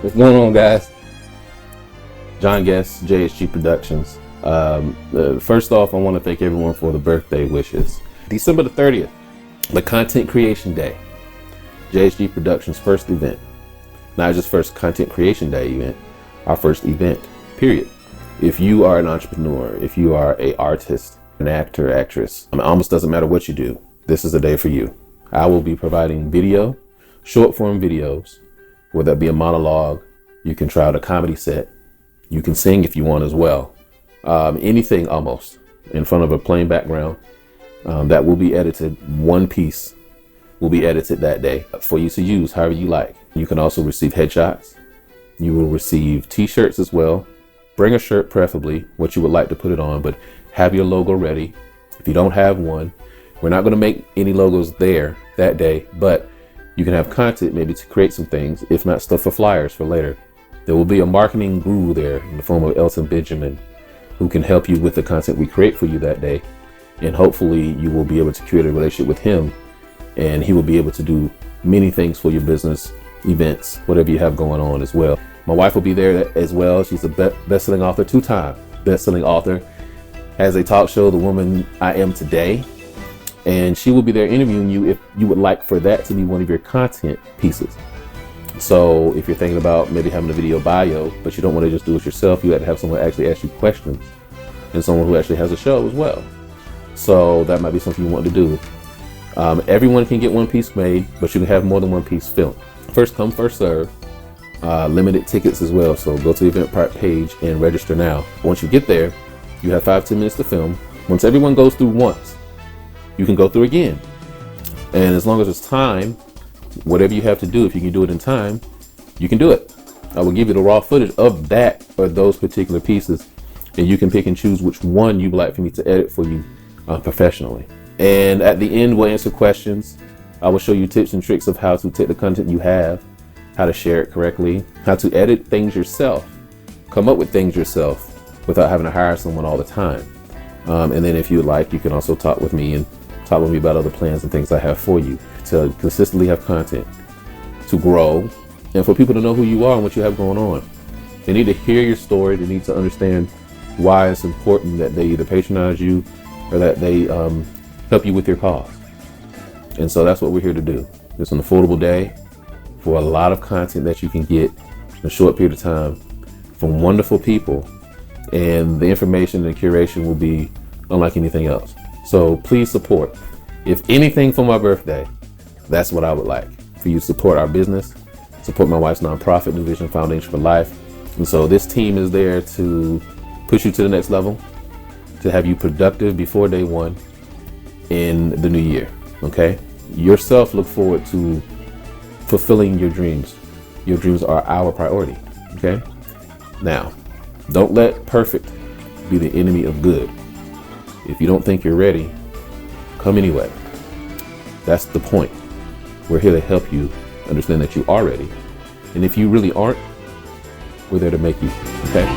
What's going on, guys? John Guest, JHG Productions. First off, I want to thank everyone for the birthday wishes. December the 30th, the Content Creation Day. JHG Productions' first event. Not just first Content Creation Day event, our first event, period. If you are an entrepreneur, if you are an artist, an actor, actress, it almost doesn't matter what you do, this is the day for you. I will be providing video, short form videos, whether that be a monologue, you can try out a comedy set, you can sing if you want as well. Anything almost in front of a plain background that will be edited. One piece will be edited that day for you to use however you like. You can also receive headshots. You will receive t-shirts as well. Bring a shirt, preferably what you would like to put it on, but have your logo ready. If you don't have one, we're not going to make any logos there that day, but you can have content maybe to create some things, if not stuff for flyers for later. There will be a marketing guru there in the form of Elton Benjamin, who can help you with the content we create for you that day. And hopefully you will be able to create a relationship with him, and he will be able to do many things for your business, events, whatever you have going on as well. My wife will be there as well. She's a best-selling author, two-time best-selling author, has a talk show, The Woman I Am Today. And she will be there interviewing you if you would like for that to be one of your content pieces. So if you're thinking about maybe having a video bio, but you don't want to just do it yourself, you have to have someone actually ask you questions, and someone who actually has a show as well. So that might be something you want to do. Everyone can get one piece made, but you can have more than one piece filmed. First come, first serve. Limited tickets as well. So go to the Eventbrite page and register now. Once you get there, you have 5-10 minutes to film. Once everyone goes through once, you can go through again. And as long as it's time, whatever you have to do, if you can do it in time, you can do it. I will give you the raw footage of that or those particular pieces, and you can pick and choose which one you'd like for me to edit for you professionally. And at the end, we'll answer questions. I will show you tips and tricks of how to take the content you have, how to share it correctly, how to edit things yourself, come up with things yourself without having to hire someone all the time. And then if you would like, you can also talk with me about other plans and things I have for you to consistently have content, to grow, and for people to know who you are and what you have going on. They need to hear your story. They need to understand why it's important that they either patronize you or that they help you with your cause. And so that's what we're here to do. It's an affordable day for a lot of content that you can get in a short period of time from wonderful people. And the information and curation will be unlike anything else. So please support. If anything for my birthday, that's what I would like. For you to support our business, support my wife's nonprofit, New Vision Foundation for Life. And so this team is there to push you to the next level, to have you productive before day one in the new year, okay? Yourself look forward to fulfilling your dreams. Your dreams are our priority, okay? Now, don't let perfect be the enemy of good. If you don't think you're ready, come anyway. That's the point. We're here to help you understand that you are ready. And if you really aren't, we're there to make you, okay?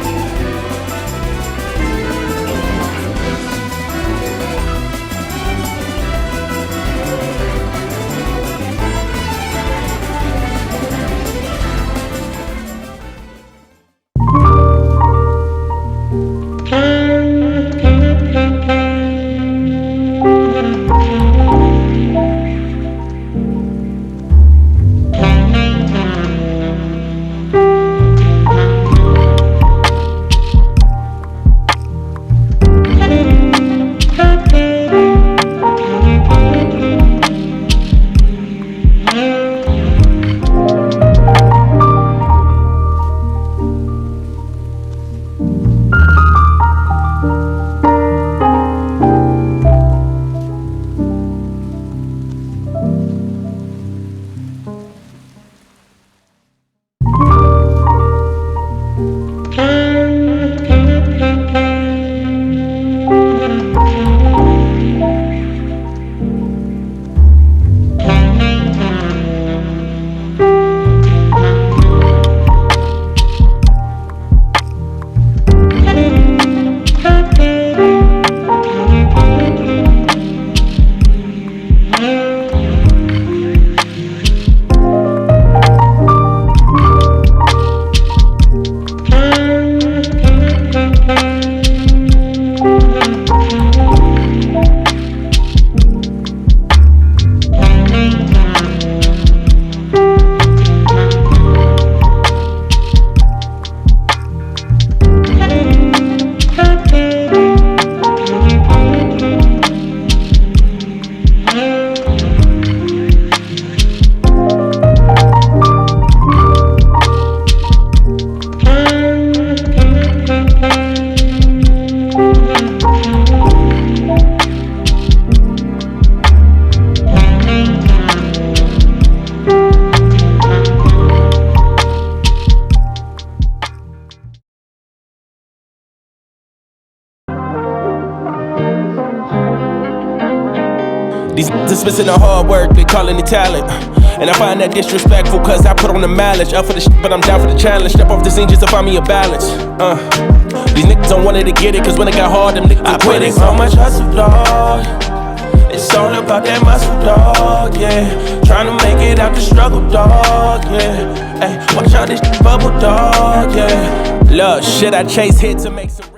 These just missing the hard work, they calling it talent. And I find that disrespectful, cause I put on the mileage. Up for the but I'm down for the challenge. Step off the scene just to find me a balance. These niggas don't want it to get it, cause when it got hard, them niggas I put in so much hustle, dog. It's all about that muscle, dog, yeah. Trying to make it out the struggle, dog, yeah. Hey, watch out this bubble, dog, yeah. Look, shit, I chase hits to make some real.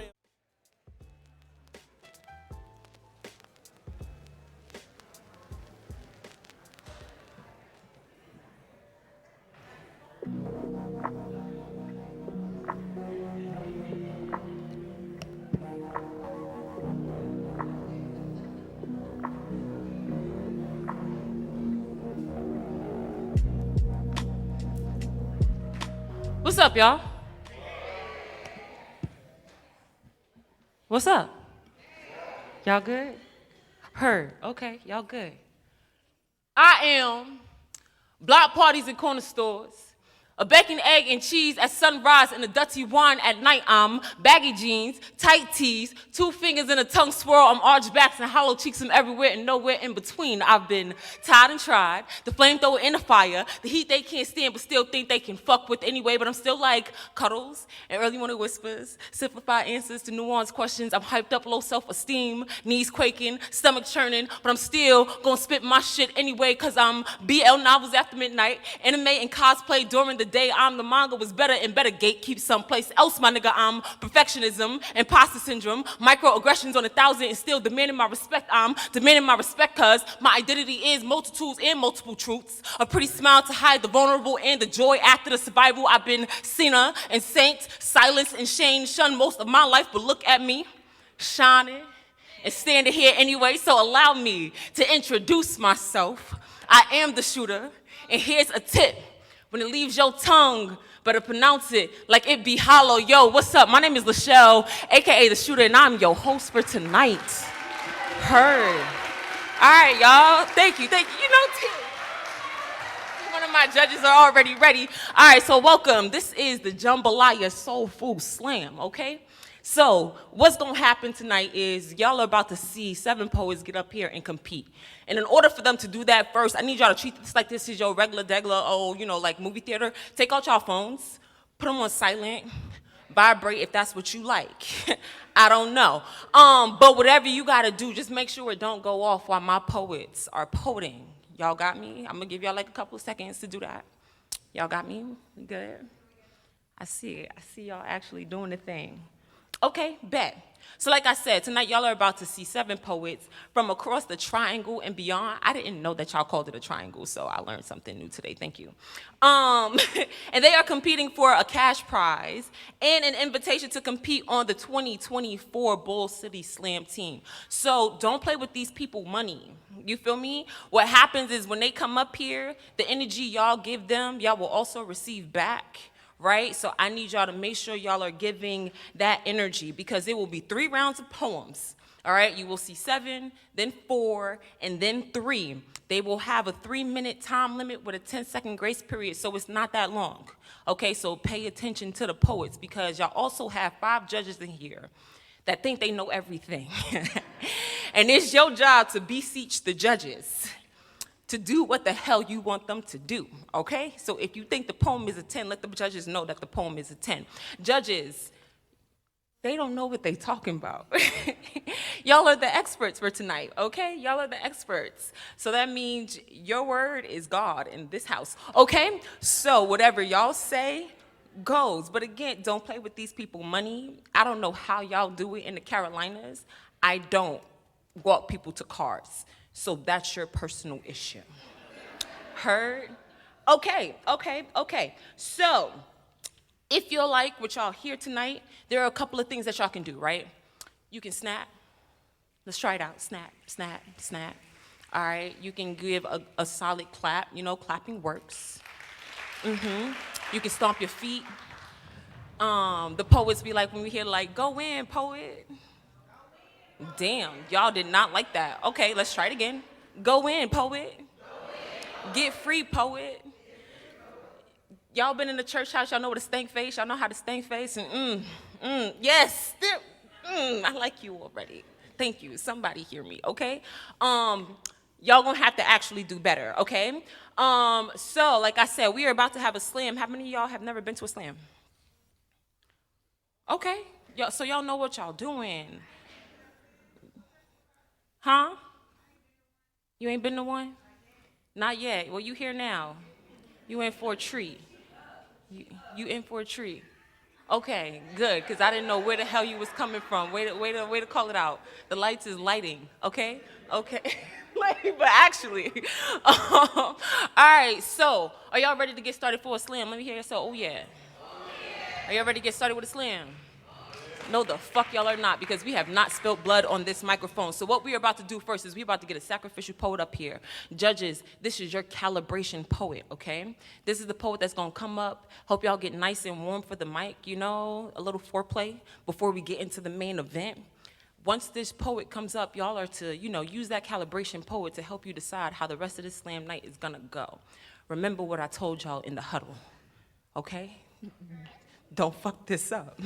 What's up, y'all? What's up? Y'all good? Heard. Okay, y'all good. I am block parties and corner stores, a bacon, egg, and cheese at sunrise, and a dirty wine at night. I'm baggy jeans, tight tees, 2 fingers in a tongue swirl. I'm arched backs and hollow cheeks. I'm everywhere and nowhere in between. I've been tied and tried, the flamethrower in the fire, the heat they can't stand but still think they can fuck with anyway. But I'm still like cuddles and early morning whispers, simplified answers to nuanced questions. I'm hyped up, low self-esteem, knees quaking, stomach churning, but I'm still gonna spit my shit anyway, cause I'm BL novels after midnight, anime and cosplay during the day. I'm the manga was better and better gatekeep someplace else, my nigga. I'm perfectionism, imposter syndrome, microaggressions on 1,000 and still demanding my respect. I'm demanding my respect cause my identity is multitudes and multiple truths. A pretty smile to hide the vulnerable and the joy after the survival. I've been sinner and saint, silence and shame, shunned most of my life, but look at me, shining and standing here anyway. So allow me to introduce myself. I am the shooter, and here's a tip. When it leaves your tongue, better pronounce it like it be hollow. Yo, what's up? My name is Lachelle, aka The Shooter, and I'm your host for tonight. Heard. All right, y'all. Thank you. You know, one of my judges are already ready. All right, so welcome. This is the Jambalayasoulslam, okay? So what's gonna happen tonight is y'all are about to see 7 poets get up here and compete. And in order for them to do that, first, I need y'all to treat this like this is your regular, like movie theater. Take out y'all phones, put them on silent, vibrate if that's what you like. I don't know. But whatever you gotta do, just make sure it don't go off while my poets are poeting. Y'all got me? I'm gonna give y'all like a couple of seconds to do that. Y'all got me? We good? I see it. I see y'all actually doing the thing. Okay, bet. So like I said, tonight y'all are about to see 7 poets from across the triangle and beyond. I didn't know that y'all called it a triangle, so I learned something new today. Thank you. And they are competing for a cash prize and an invitation to compete on the 2024 Bull City Slam team. So don't play with these people money. You feel me? What happens is when they come up here, the energy y'all give them, y'all will also receive back. Right? So I need y'all to make sure y'all are giving that energy because it will be 3 rounds of poems. All right? You will see 7, then 4, and then 3. They will have a 3-minute time limit with a 10-second grace period, so it's not that long. Okay? So pay attention to the poets because y'all also have 5 judges in here that think they know everything. And it's your job to beseech the judges to do what the hell you want them to do, okay? So if you think the poem is a 10, let the judges know that the poem is a 10. Judges, they don't know what they talking about. Y'all are the experts for tonight, okay? Y'all are the experts. So that means your word is God in this house, okay? So whatever y'all say goes. But again, don't play with these people money. I don't know how y'all do it in the Carolinas. I don't walk people to cars. So that's your personal issue. Heard? Okay. So, if you're like what y'all hear tonight, there are a couple of things that y'all can do, right? You can snap. Let's try it out. Snap, snap, snap. All right, you can give a solid clap. You know, clapping works. You can stomp your feet. The poets be like, when we hear like, go in, poet. Damn, y'all did not like that. Okay, let's try it again. Go in, poet. Get free, poet. Y'all been in the church house, y'all know what a stank face, y'all know how to stank face, and yes, I like you already. Thank you, somebody hear me, okay? y'all gonna have to actually do better, okay? So like I said, we are about to have a slam. How many of y'all have never been to a slam? Okay, so y'all know what y'all doing. Huh? You ain't been to one? Not yet. Well, you here now. You in for a treat. You in for a treat. Okay, good, because I didn't know where the hell you was coming from. Way to call it out. The lights is lighting, okay? Okay. But actually, all right, so are y'all ready to get started for a slam? Let me hear you. So, oh yeah. Are y'all ready to get started with a slam? No, the fuck y'all are not, because we have not spilled blood on this microphone. So what we're about to do first is we're about to get a sacrificial poet up here. Judges, this is your calibration poet, okay? This is the poet that's going to come up, hope y'all get nice and warm for the mic, you know, a little foreplay before we get into the main event. Once this poet comes up, y'all are to, you know, use that calibration poet to help you decide how the rest of this slam night is going to go. Remember what I told y'all in the huddle, okay? Don't fuck this up.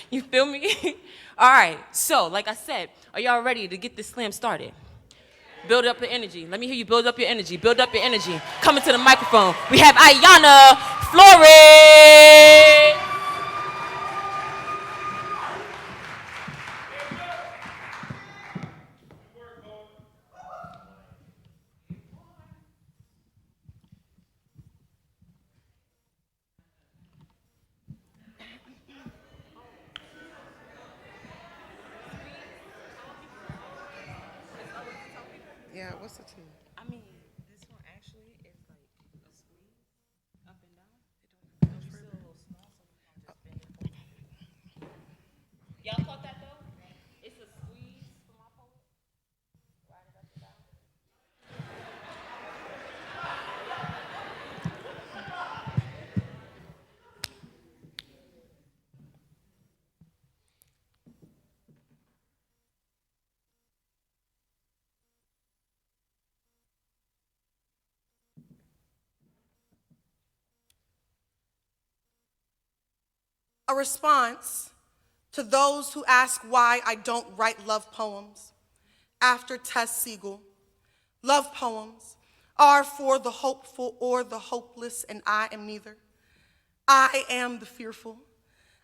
You feel me? All right, so like I said, are y'all ready to get this slam started? Build up your energy. Let me hear you build up your energy. Build up your energy. Coming to the microphone, we have Ayana Flores. Yeah, what's the two? I mean, this one actually is like a squeeze up and down. Don't you feel a little small, so we can just bend it. Y'all caught that though? It's a squeeze for my poet. Ride it up and down. A response to those who ask why I don't write love poems. After Tess Siegel, love poems are for the hopeful or the hopeless, and I am neither. I am the fearful.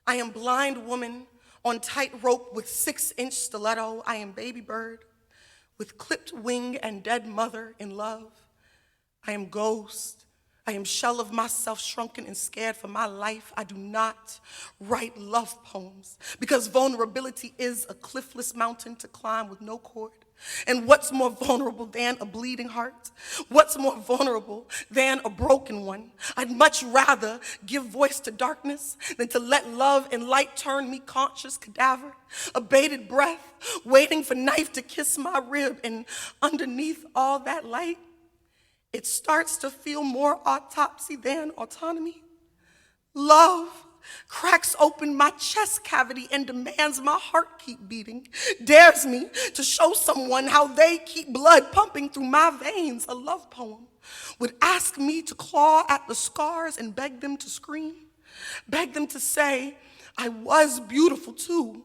I am blind woman on tightrope with 6-inch stiletto. I am baby bird with clipped wing and dead mother in love. I am ghost. I am shell of myself, shrunken and scared for my life. I do not write love poems because vulnerability is a cliffless mountain to climb with no cord. And what's more vulnerable than a bleeding heart? What's more vulnerable than a broken one? I'd much rather give voice to darkness than to let love and light turn me conscious cadaver, a bated breath, waiting for knife to kiss my rib. And underneath all that light, it starts to feel more autopsy than autonomy. Love cracks open my chest cavity and demands my heart keep beating, dares me to show someone how they keep blood pumping through my veins. A love poem would ask me to claw at the scars and beg them to scream, beg them to say, I was beautiful too,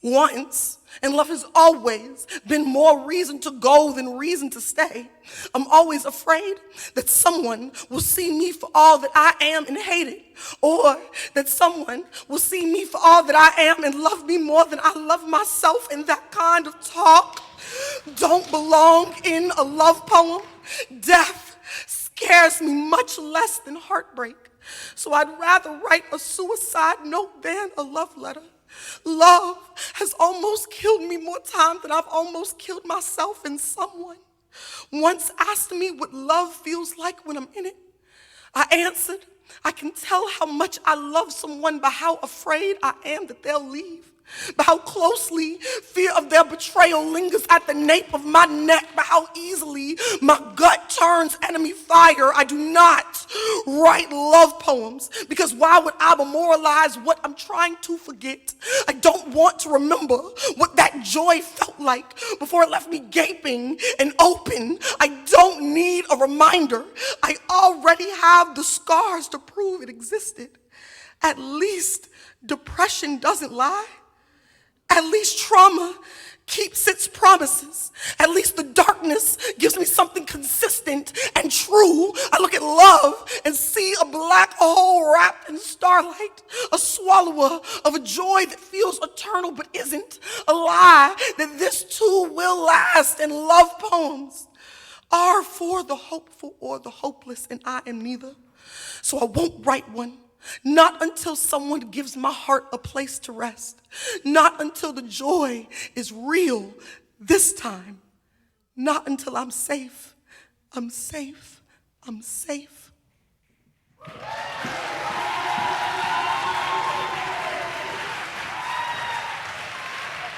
once, and love has always been more reason to go than reason to stay. I'm always afraid that someone will see me for all that I am and hate it, or that someone will see me for all that I am and love me more than I love myself, and that kind of talk don't belong in a love poem. Death scares me much less than heartbreak, so I'd rather write a suicide note than a love letter. Love has almost killed me more times than I've almost killed myself, and someone once asked me what love feels like when I'm in it. I answered, I can tell how much I love someone by how afraid I am that they'll leave, by how closely fear of their betrayal lingers at the nape of my neck, by how easily my gut turns enemy fire. I do not write love poems because why would I memorialize what I'm trying to forget? I don't want to remember what that joy felt like before it left me gaping and open. I don't need a reminder. I already have the scars to prove it existed. At least depression doesn't lie. At least trauma keeps its promises. At least the darkness gives me something consistent and true. I look at love and see a black hole wrapped in starlight, a swallower of a joy that feels eternal but isn't, a lie that this too will last. And love poems are for the hopeful or the hopeless, and I am neither. So I won't write one. Not until someone gives my heart a place to rest. Not until the joy is real this time. Not until I'm safe. I'm safe. I'm safe. All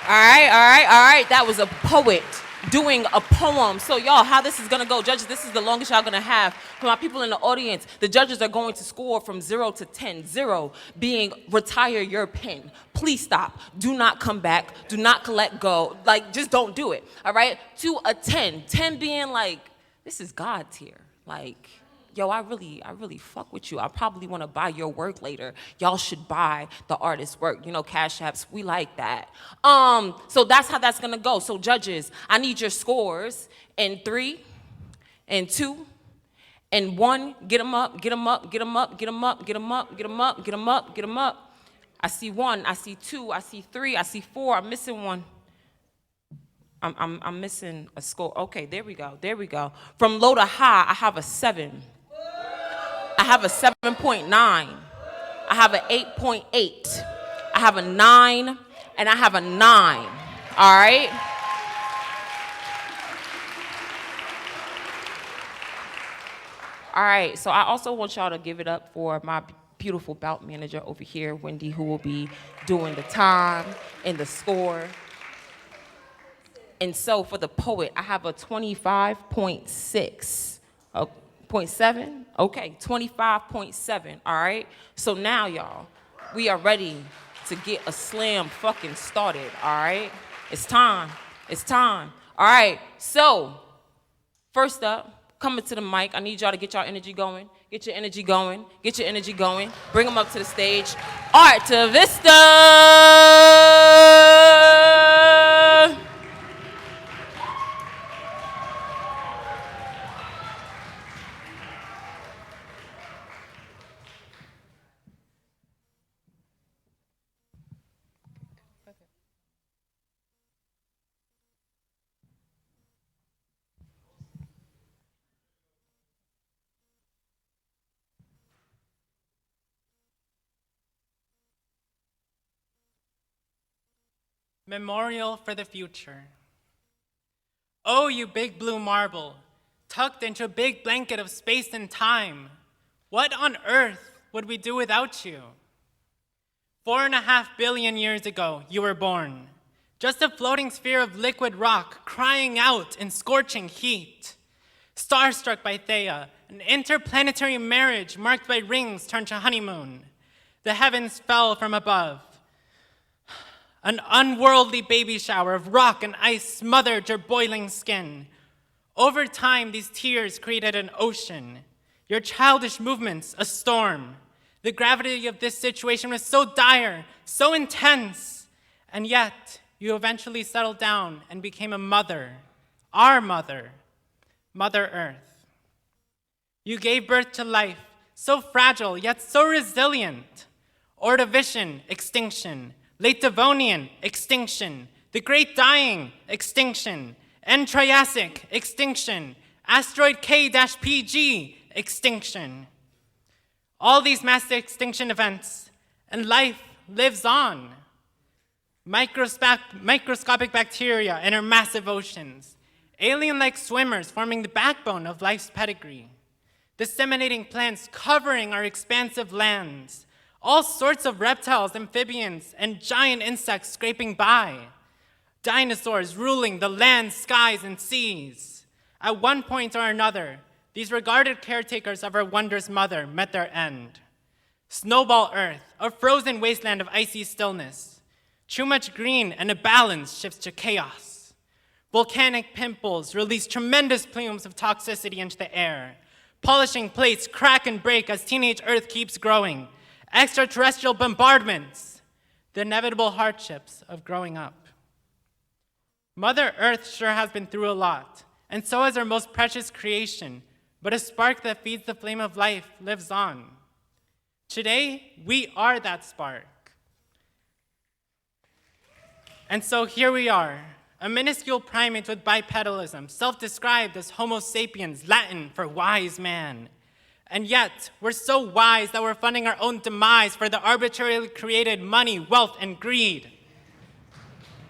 right. That was a poet doing a poem. So y'all, how this is gonna go, judges, this is the longest y'all gonna have. For my people in the audience, the judges are going to score from 0 to 10. 0 being retire your pen. Please stop. Do not come back. Do not let go. Like, just don't do it. All right? To a 10. 10 being like, this is God tier. Like, yo, I really fuck with you. I probably want to buy your work later. Y'all should buy the artist's work. You know, Cash Apps, we like that. So that's how that's gonna go. So judges, I need your scores in 3 and 2 and 1. Get them up, get them up, get them up, get them up, get them up, get them up, get them up, get them up. I see 1, I see 2, I see 3, I see 4, I'm missing 1. I'm missing a score. Okay, there we go. From low to high, I have a 7. I have a 7.9. I have an 8.8. I have a 9, and I have a 9. All right? All right, so I also want y'all to give it up for my beautiful bout manager over here, Wendy, who will be doing the time and the score. And so for the poet, I have a 25.6. 0.7? Okay, 25.7, all right? So now, y'all, we are ready to get a slam fucking started, all right? It's time. All right, so first up, coming to the mic, I need y'all to get y'all energy going. Get your energy going. Bring them up to the stage. Arta Vista! Memorial for the future. Oh, you big blue marble, tucked into a big blanket of space and time. What on earth would we do without you? 4.5 billion years ago, you were born. Just a floating sphere of liquid rock crying out in scorching heat. Starstruck by Theia, an interplanetary marriage marked by rings turned to honeymoon. The heavens fell from above. An unworldly baby shower of rock and ice smothered your boiling skin. Over time, these tears created an ocean. Your childish movements, a storm. The gravity of this situation was so dire, so intense, and yet you eventually settled down and became a mother, our mother, Mother Earth. You gave birth to life, so fragile yet so resilient. Ordovician, extinction. Late Devonian, extinction. The Great Dying, extinction. End Triassic, extinction. Asteroid K-PG, extinction. All these mass extinction events, and life lives on. Microscopic bacteria in our massive oceans. Alien-like swimmers forming the backbone of life's pedigree. Disseminating plants covering our expansive lands. All sorts of reptiles, amphibians, and giant insects scraping by. Dinosaurs ruling the land, skies, and seas. At one point or another, these regarded caretakers of our wondrous mother met their end. Snowball Earth, a frozen wasteland of icy stillness. Too much green and a balance shifts to chaos. Volcanic pimples release tremendous plumes of toxicity into the air. Polishing plates crack and break as teenage Earth keeps growing. Extraterrestrial bombardments, the inevitable hardships of growing up. Mother Earth sure has been through a lot, and so has our most precious creation, but a spark that feeds the flame of life lives on. Today, we are that spark. And so here we are, a minuscule primate with bipedalism, self-described as Homo sapiens, Latin for wise man. And yet, we're so wise that we're funding our own demise for the arbitrarily created money, wealth, and greed.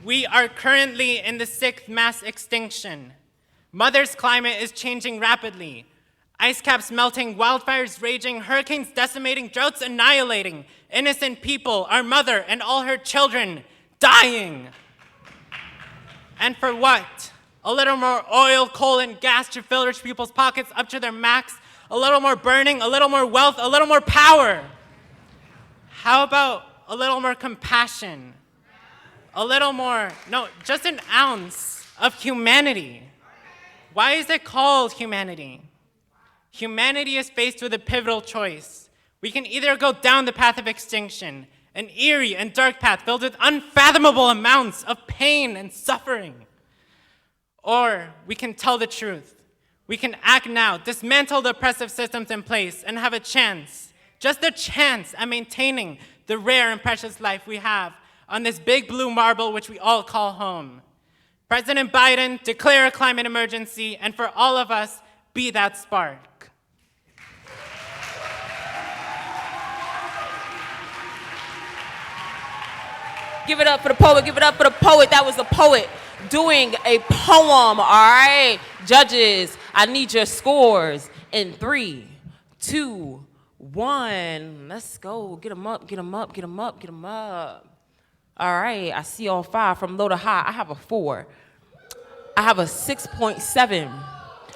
We are currently in the 6th mass extinction. Mother's climate is changing rapidly. Ice caps melting, wildfires raging, hurricanes decimating, droughts annihilating, innocent people, our mother and all her children dying. And for what? A little more oil, coal, and gas to fill rich people's pockets up to their max, a little more burning, a little more wealth, a little more power. How about a little more compassion? A little more, no, just an ounce of humanity. Why is it called humanity? Humanity is faced with a pivotal choice. We can either go down the path of extinction, an eerie and dark path filled with unfathomable amounts of pain and suffering, or we can tell the truth. We can act now, dismantle the oppressive systems in place, and have a chance, just a chance at maintaining the rare and precious life we have on this big blue marble which we all call home. President Biden, declare a climate emergency, and for all of us, be that spark. Give it up for the poet, give it up for the poet. That was the poet doing a poem, all right? Judges, I need your scores in 3, 2, 1. Let's go, get them up, get them up, get them up, get them up. All right, I see all 5 from low to high. I have a 4. I have a 6.7.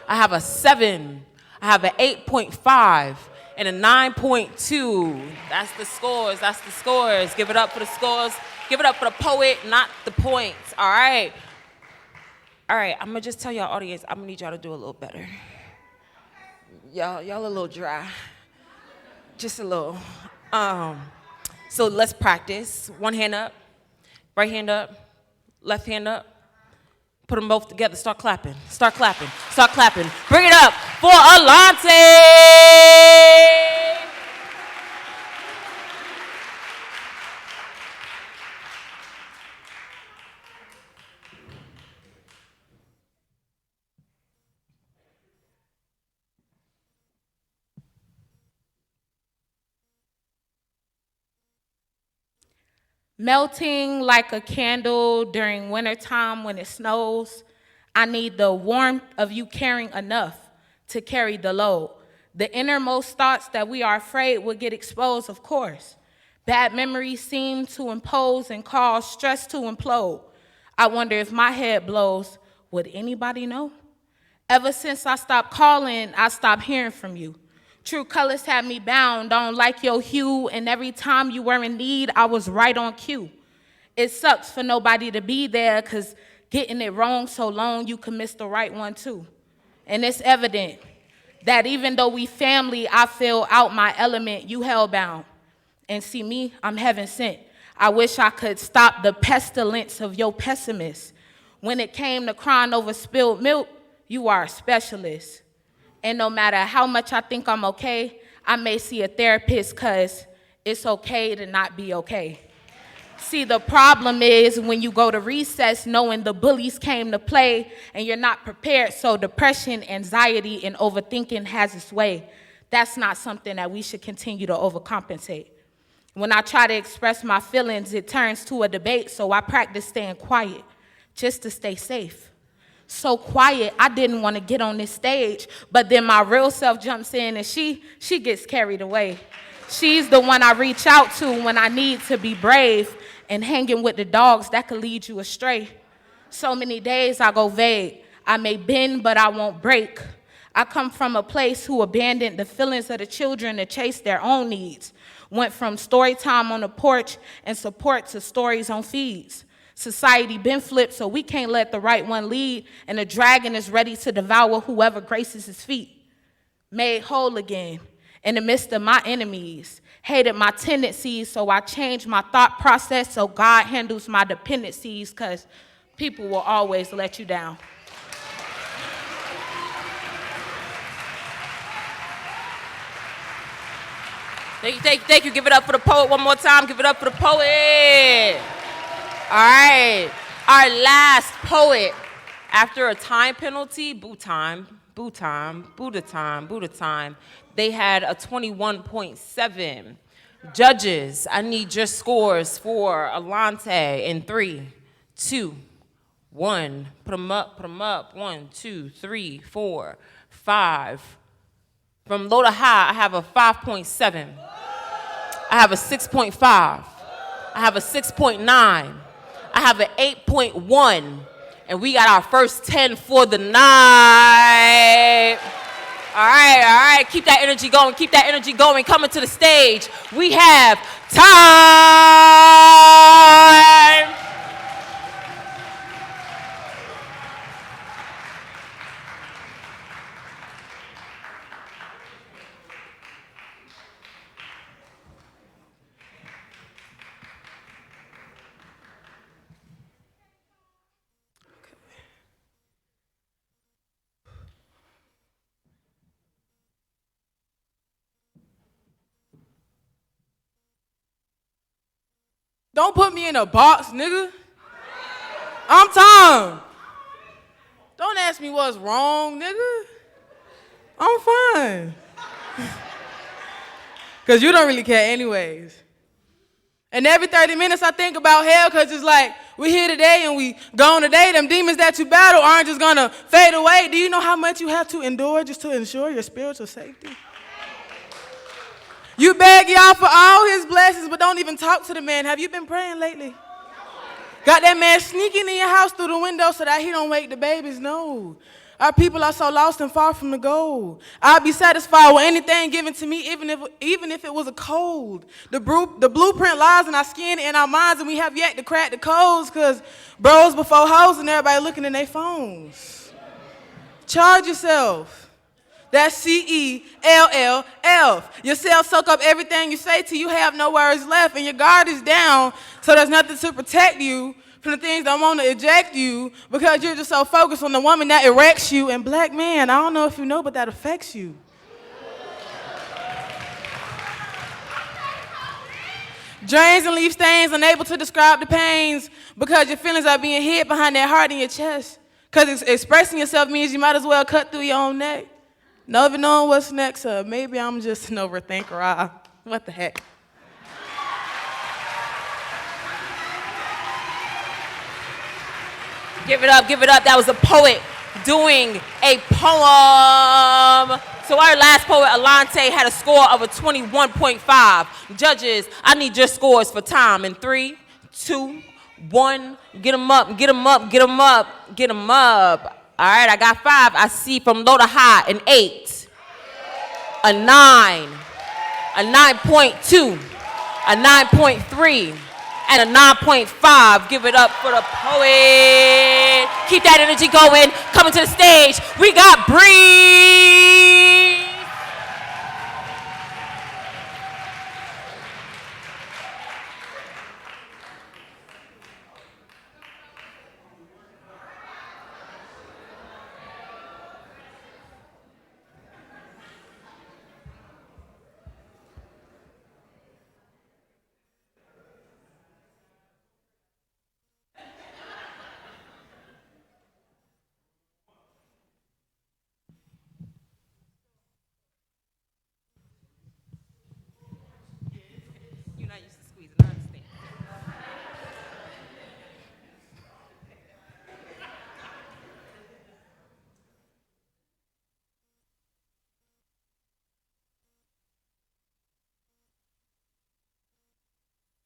I have a 7. I have an 8.5 and a 9.2. That's the scores, that's the scores. Give it up for the scores. Give it up for the poet, not the points, all right? All right, I'm gonna just tell y'all audience, I'm gonna need y'all to do a little better. Y'all a little dry, just a little. So let's practice. One hand up, right hand up, left hand up. Put them both together, start clapping, start clapping, start clapping. Bring it up for Alante. Melting like a candle during wintertime when it snows. I need the warmth of you caring enough to carry the load. The innermost thoughts that we are afraid will get exposed, of course. Bad memories seem to impose and cause stress to implode. I wonder if my head blows, would anybody know? Ever since I stopped calling, I stopped hearing from you. True colors had me bound, don't like your hue, and every time you were in need, I was right on cue. It sucks for nobody to be there, cause getting it wrong so long, you could miss the right one too. And it's evident that even though we family, I feel out my element, you hellbound. And see me, I'm heaven sent. I wish I could stop the pestilence of your pessimist. When it came to crying over spilled milk, you are a specialist. And no matter how much I think I'm okay, I may see a therapist because it's okay to not be okay. See, the problem is when you go to recess knowing the bullies came to play and you're not prepared, so depression, anxiety, and overthinking has its way. That's not something that we should continue to overcompensate. When I try to express my feelings, it turns to a debate, so I practice staying quiet just to stay safe. So quiet, I didn't want to get on this stage, but then my real self jumps in and she gets carried away. She's the one I reach out to when I need to be brave, and hanging with the dogs, that could lead you astray. So many days I go vague. I may bend, but I won't break. I come from a place who abandoned the feelings of the children to chase their own needs. Went from story time on the porch and support to stories on feeds. Society been flipped, so we can't let the right one lead, and the dragon is ready to devour whoever graces his feet. Made whole again in the midst of my enemies. Hated my tendencies, so I changed my thought process so God handles my dependencies, because people will always let you down. Thank you. Give it up for the poet one more time. Give it up for the poet. All right. Our last poet. After a time penalty, Buddha time, they had a 21.7. Judges, I need your scores for Alante in 3, 2, 1. Put them up. 1, 2, 3, 4, 5. From low to high, I have a 5.7. I have a 6.5. I have a 6.9. I have an 8.1. And we got our first 10 for the night. All right. Keep that energy going. Coming to the stage, we have Time. Don't put me in a box, nigga. I'm Tom. Don't ask me what's wrong, nigga. I'm fine. Because you don't really care anyways. And every 30 minutes I think about hell because it's like, we here today and we gone today. Them demons that you battle aren't just going to fade away. Do you know how much you have to endure just to ensure your spiritual safety? You beg y'all for all his blessings, but don't even talk to the man. Have you been praying lately? Got that man sneaking in your house through the window so that he don't wake the babies? No. Our people are so lost and far from the goal. I'd be satisfied with anything given to me, even if it was a cold. The blueprint lies in our skin and our minds, and we have yet to crack the codes because bros before hoes and everybody looking in their phones. Charge yourself. That's CELLF. Your cells soak up everything you say till you have no words left, and your guard is down, so there's nothing to protect you from the things that want to eject you because you're just so focused on the woman that erects you. And black man, I don't know if you know, but that affects you. Drains and leaf stains, unable to describe the pains because your feelings are being hid behind that heart in your chest. Because expressing yourself means you might as well cut through your own neck. Never knowing what's next, maybe I'm just an overthinker. What the heck? Give it up. That was a poet doing a poem. So our last poet, Alante, had a score of a 21.5. Judges, I need your scores for Time in 3, 2, 1. Get them up. All right, I got 5. I see from low to high an 8, a 9, a 9.2, a 9.3, and a 9.5. Give it up for the poet. Keep that energy going. Coming to the stage, we got Bree.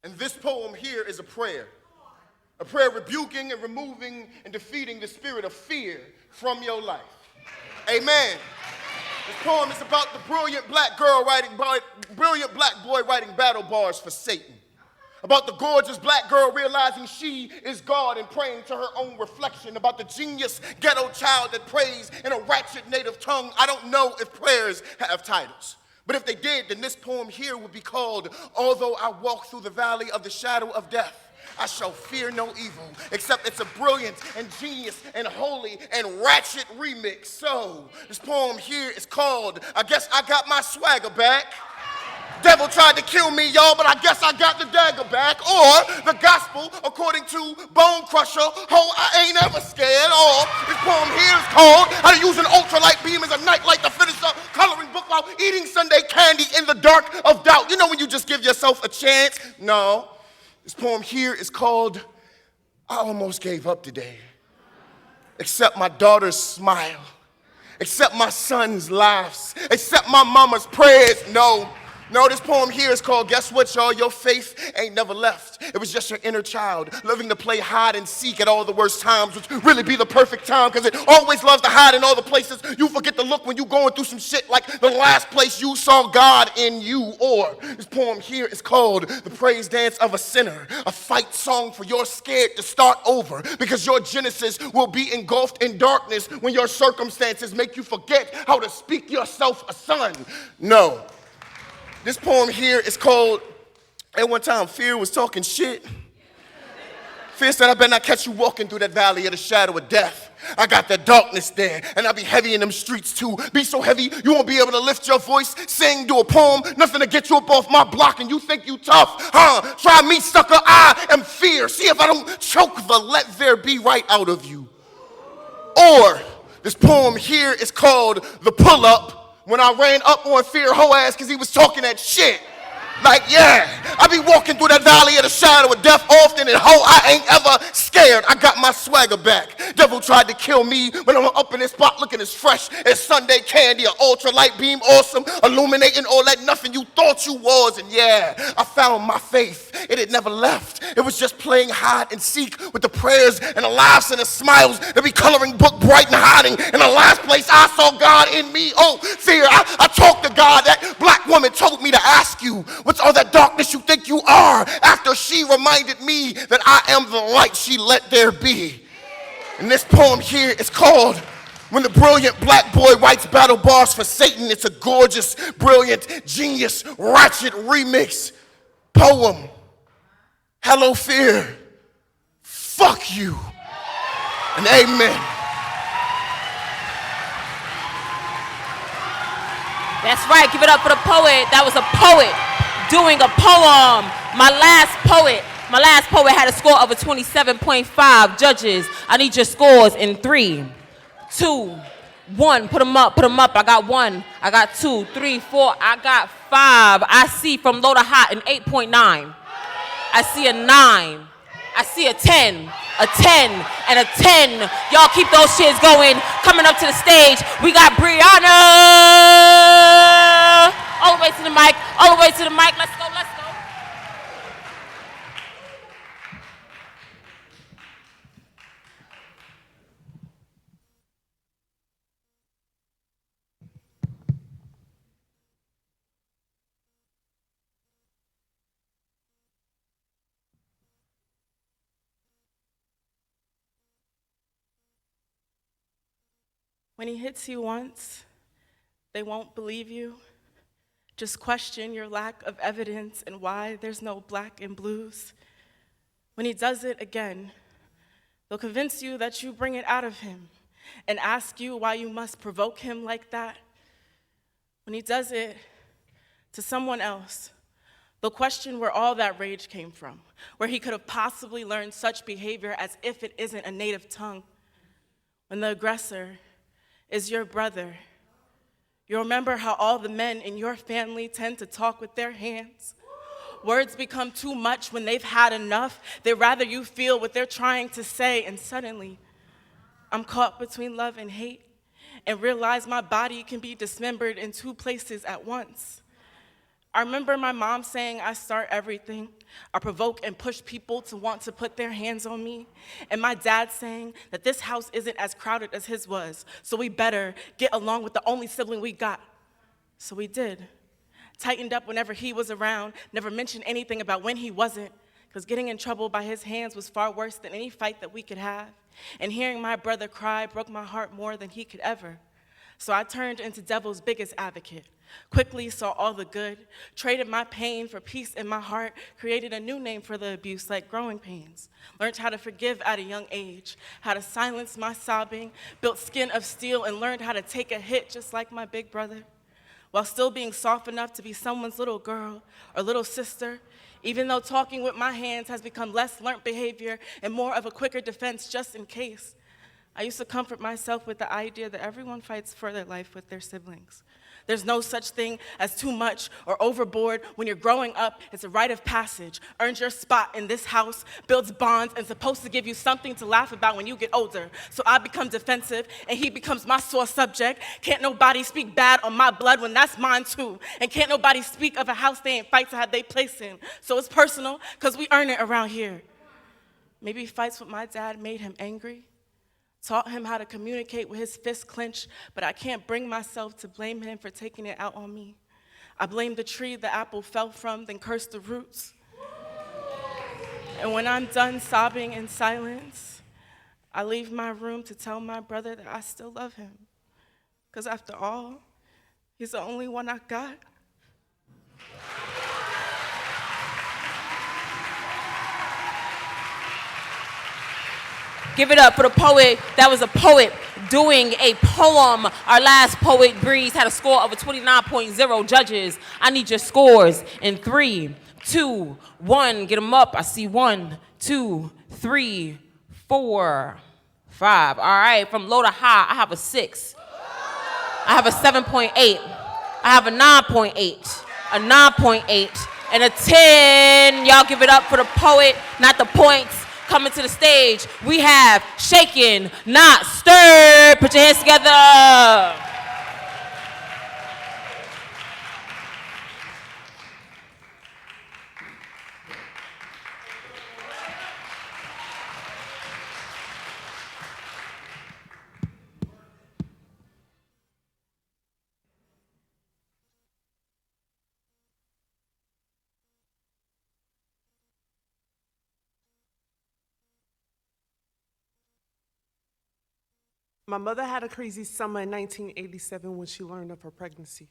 And this poem here is a prayer rebuking and removing and defeating the spirit of fear from your life. Amen. This poem is about the brilliant black boy writing battle bars for Satan. About the gorgeous black girl realizing she is God and praying to her own reflection. About the genius ghetto child that prays in a ratchet native tongue. I don't know if prayers have titles. But if they did, then this poem here would be called, Although I Walk Through the Valley of the Shadow of Death, I shall fear no evil, except it's a brilliant and genius and holy and ratchet remix. So, this poem here is called, I Guess I Got My Swagger Back. Devil tried to kill me, y'all, but I guess I got the dagger back. Or the gospel, according to Bone Crusher, I ain't ever scared. Or this poem here is called How to Use an Ultralight Beam as a Nightlight to Finish a Coloring Book While Eating Sunday Candy in the Dark of Doubt. You know when you just give yourself a chance? No. This poem here is called I Almost Gave Up Today. Except my daughter's smile. Except my son's laughs. Except my mama's prayers. No, this poem here is called, guess what, y'all? Your faith ain't never left. It was just your inner child, loving to play hide and seek at all the worst times, which really be the perfect time, because it always loves to hide in all the places you forget to look when you going through some shit, like the last place you saw God in you. Or this poem here is called The Praise Dance of a Sinner, a fight song for you're scared to start over, because your Genesis will be engulfed in darkness when your circumstances make you forget how to speak yourself a son. No. This poem here is called, at one time, fear was talking shit. Fear said, I better not catch you walking through that valley of the shadow of death. I got that darkness there, and I'll be heavy in them streets too. Be so heavy, you won't be able to lift your voice, sing, do a poem, nothing to get you up off my block, and you think you tough, huh? Try me, sucker, I am fear. See if I don't choke the let there be right out of you. Or, this poem here is called The Pull-Up. When I ran up on fear hoe ass because he was talking that shit. Like, yeah, I be walking through that valley of the shadow of death often, and ho, I ain't ever scared. I got my swagger back. Devil tried to kill me when I'm up in this spot looking as fresh as Sunday candy, an ultralight beam, awesome, illuminating all that nothing you thought you was. And yeah, I found my faith. It had never left. It was just playing hide and seek with the prayers and the laughs and the smiles that be coloring book bright and hiding. In the last place I saw God in me. Oh, fear, I talked to God. That black woman told me to ask you, what's all that darkness you think you are? After she reminded me that I am the light she let there be. And this poem here is called When the Brilliant Black Boy Writes Battle Bars for Satan. It's a gorgeous, brilliant, genius, ratchet remix poem. Hello, fear. Fuck you. And amen. That's right, give it up for the poet. That was a poet doing a poem. My last poet had a score of a 27.5. Judges, I need your scores in 3, 2, 1. Put them up. I got 1. I got 2, 3, 4. I got 5. I see from low to high an 8.9. I see a 9. I see a 10, and a 10. Y'all keep those shits going. Coming up to the stage, we got Brianna. All the way to the mic. Let's go. When he hits you once, they won't believe you. Just question your lack of evidence and why there's no black and blues. When he does it again, they'll convince you that you bring it out of him and ask you why you must provoke him like that. When he does it to someone else, they'll question where all that rage came from, where he could have possibly learned such behavior as if it isn't a native tongue. When the aggressor is your brother, you'll remember how all the men in your family tend to talk with their hands. Words become too much when they've had enough. They'd rather you feel what they're trying to say, and suddenly, I'm caught between love and hate and realize my body can be dismembered in 2 places at once. I remember my mom saying I start everything. I provoke and push people to want to put their hands on me. And my dad saying that this house isn't as crowded as his was, so we better get along with the only sibling we got. So we did. Tightened up whenever he was around, never mentioned anything about when he wasn't, because getting in trouble by his hands was far worse than any fight that we could have. And hearing my brother cry broke my heart more than he could ever. So I turned into devil's biggest advocate, quickly saw all the good, traded my pain for peace in my heart, created a new name for the abuse like growing pains, learned how to forgive at a young age, how to silence my sobbing, built skin of steel, and learned how to take a hit just like my big brother, while still being soft enough to be someone's little girl or little sister, even though talking with my hands has become less learned behavior and more of a quicker defense just in case. I used to comfort myself with the idea that everyone fights for their life with their siblings. There's no such thing as too much or overboard. When you're growing up, it's a rite of passage, earns your spot in this house, builds bonds, and supposed to give you something to laugh about when you get older. So I become defensive, and he becomes my sore subject. Can't nobody speak bad on my blood when that's mine too. And can't nobody speak of a house they ain't fight to have they place in. So it's personal, because we earn it around here. Maybe fights with my dad made him angry. Taught him how to communicate with his fist clenched, but I can't bring myself to blame him for taking it out on me. I blame the tree the apple fell from, then curse the roots. And when I'm done sobbing in silence, I leave my room to tell my brother that I still love him. Because after all, he's the only one I got. Give it up for the poet. That was a poet doing a poem. Our last poet, Breeze, had a score of a 29.0. Judges, I need your scores in 3, 2, 1. Get them up. I see 1, 2, 3, 4, 5. All right, from low to high, I have a 6. I have a 7.8. I have a 9.8, a 9.8, and a 10. Y'all give it up for the poet, not the points. Coming to the stage, we have Shaken, Not Stirred. Put your hands together. My mother had a crazy summer in 1987 when she learned of her pregnancy.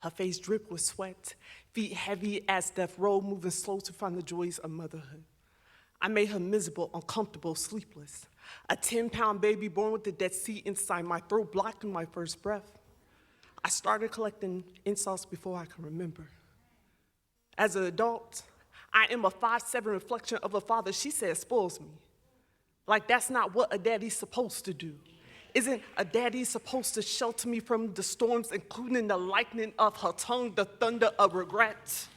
Her face dripped with sweat, feet heavy as death row, moving slow to find the joys of motherhood. I made her miserable, uncomfortable, sleepless. A 10-pound baby born with the Dead Sea inside my throat, blocking my first breath. I started collecting insults before I can remember. As an adult, I am a 5'7" reflection of a father she said spoils me. Like that's not what a daddy's supposed to do. Isn't a daddy supposed to shelter me from the storms, including the lightning of her tongue, the thunder of regret?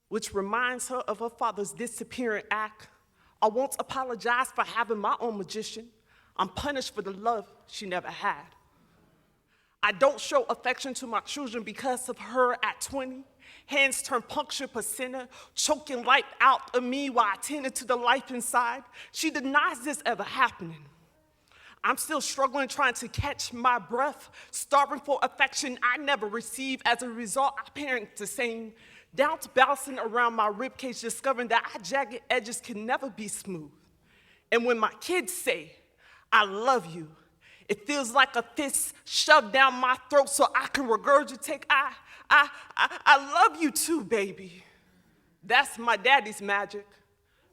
Which reminds her of her father's disappearing act. I won't apologize for having my own magician. I'm punished for the love she never had. I don't show affection to my children because of her at 20. Hands turn punctured placenta, choking life out of me while I tended to the life inside. She denies this ever happening. I'm still struggling, trying to catch my breath, starving for affection I never received. As a result, I parent the same, down to bouncing around my ribcage, discovering that our jagged edges can never be smooth. And when my kids say, I love you, it feels like a fist shoved down my throat so I can regurgitate, I love you too, baby. That's my daddy's magic.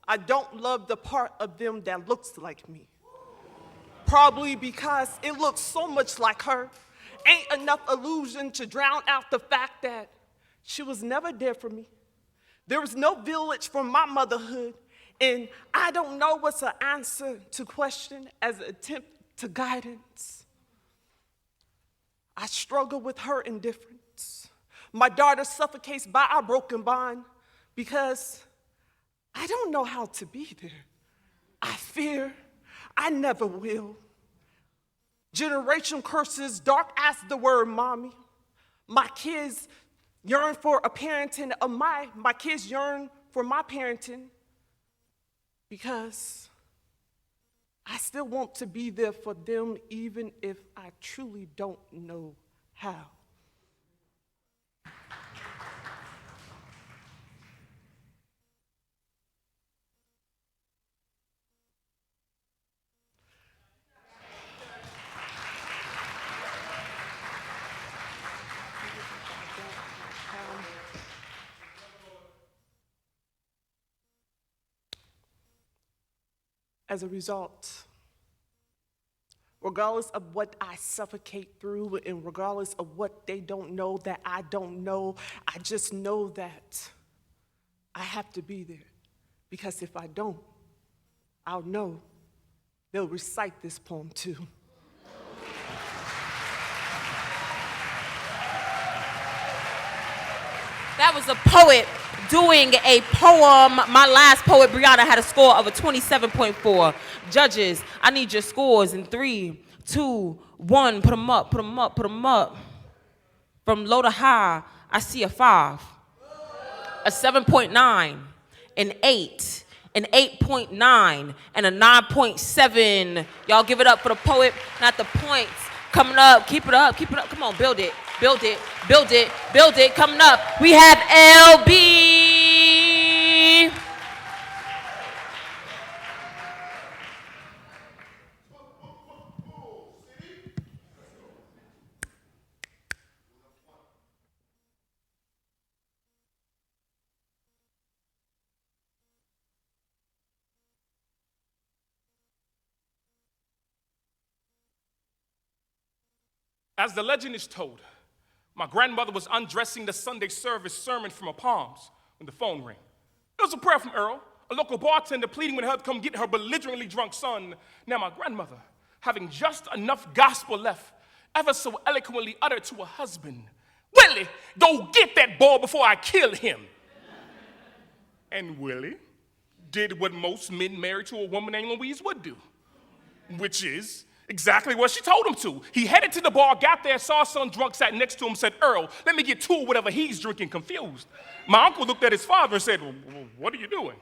I don't love the part of them that looks like me. Probably because it looks so much like her. Ain't enough illusion to drown out the fact that she was never there for me. There was no village for my motherhood, and I don't know what's an answer to question as an attempt to guidance. I struggle with her indifference. My daughter suffocates by our broken bond because I don't know how to be there. I fear I never will. Generation curses, dark as the word mommy. My kids yearn for a parenting of my kids yearn for my parenting because I still want to be there for them even if I truly don't know how. as a result. Regardless of what I suffocate through and regardless of what they don't know that I don't know, I just know that I have to be there. Because if I don't, I'll know they'll recite this poem too. That was a poet doing a poem. My last poet, Brianna, had a score of a 27.4. Judges, I need your scores in 3, 2, 1. Put them up, put them up, put them up. From low to high, I see a 5, a 7.9, an 8, an 8.9, and a 9.7. Y'all give it up for the poet, not the points. Coming up, keep it up, keep it up. Come on, build it, build it, build it, build it. Coming up, we have LB. As the legend is told, my grandmother was undressing the Sunday service sermon from her palms when the phone rang. It was a prayer from Earl, a local bartender pleading with her to come get her belligerently drunk son. Now my grandmother, having just enough gospel left, ever so eloquently uttered to her husband, "Willie, go get that boy before I kill him." And Willie did what most men married to a woman named Louise would do, which is exactly what she told him to. He headed to the bar, got there, saw son drunk, sat next to him, said, "Earl, let me get 2 of whatever he's drinking," confused. My uncle looked at his father and said, "Well, what are you doing?"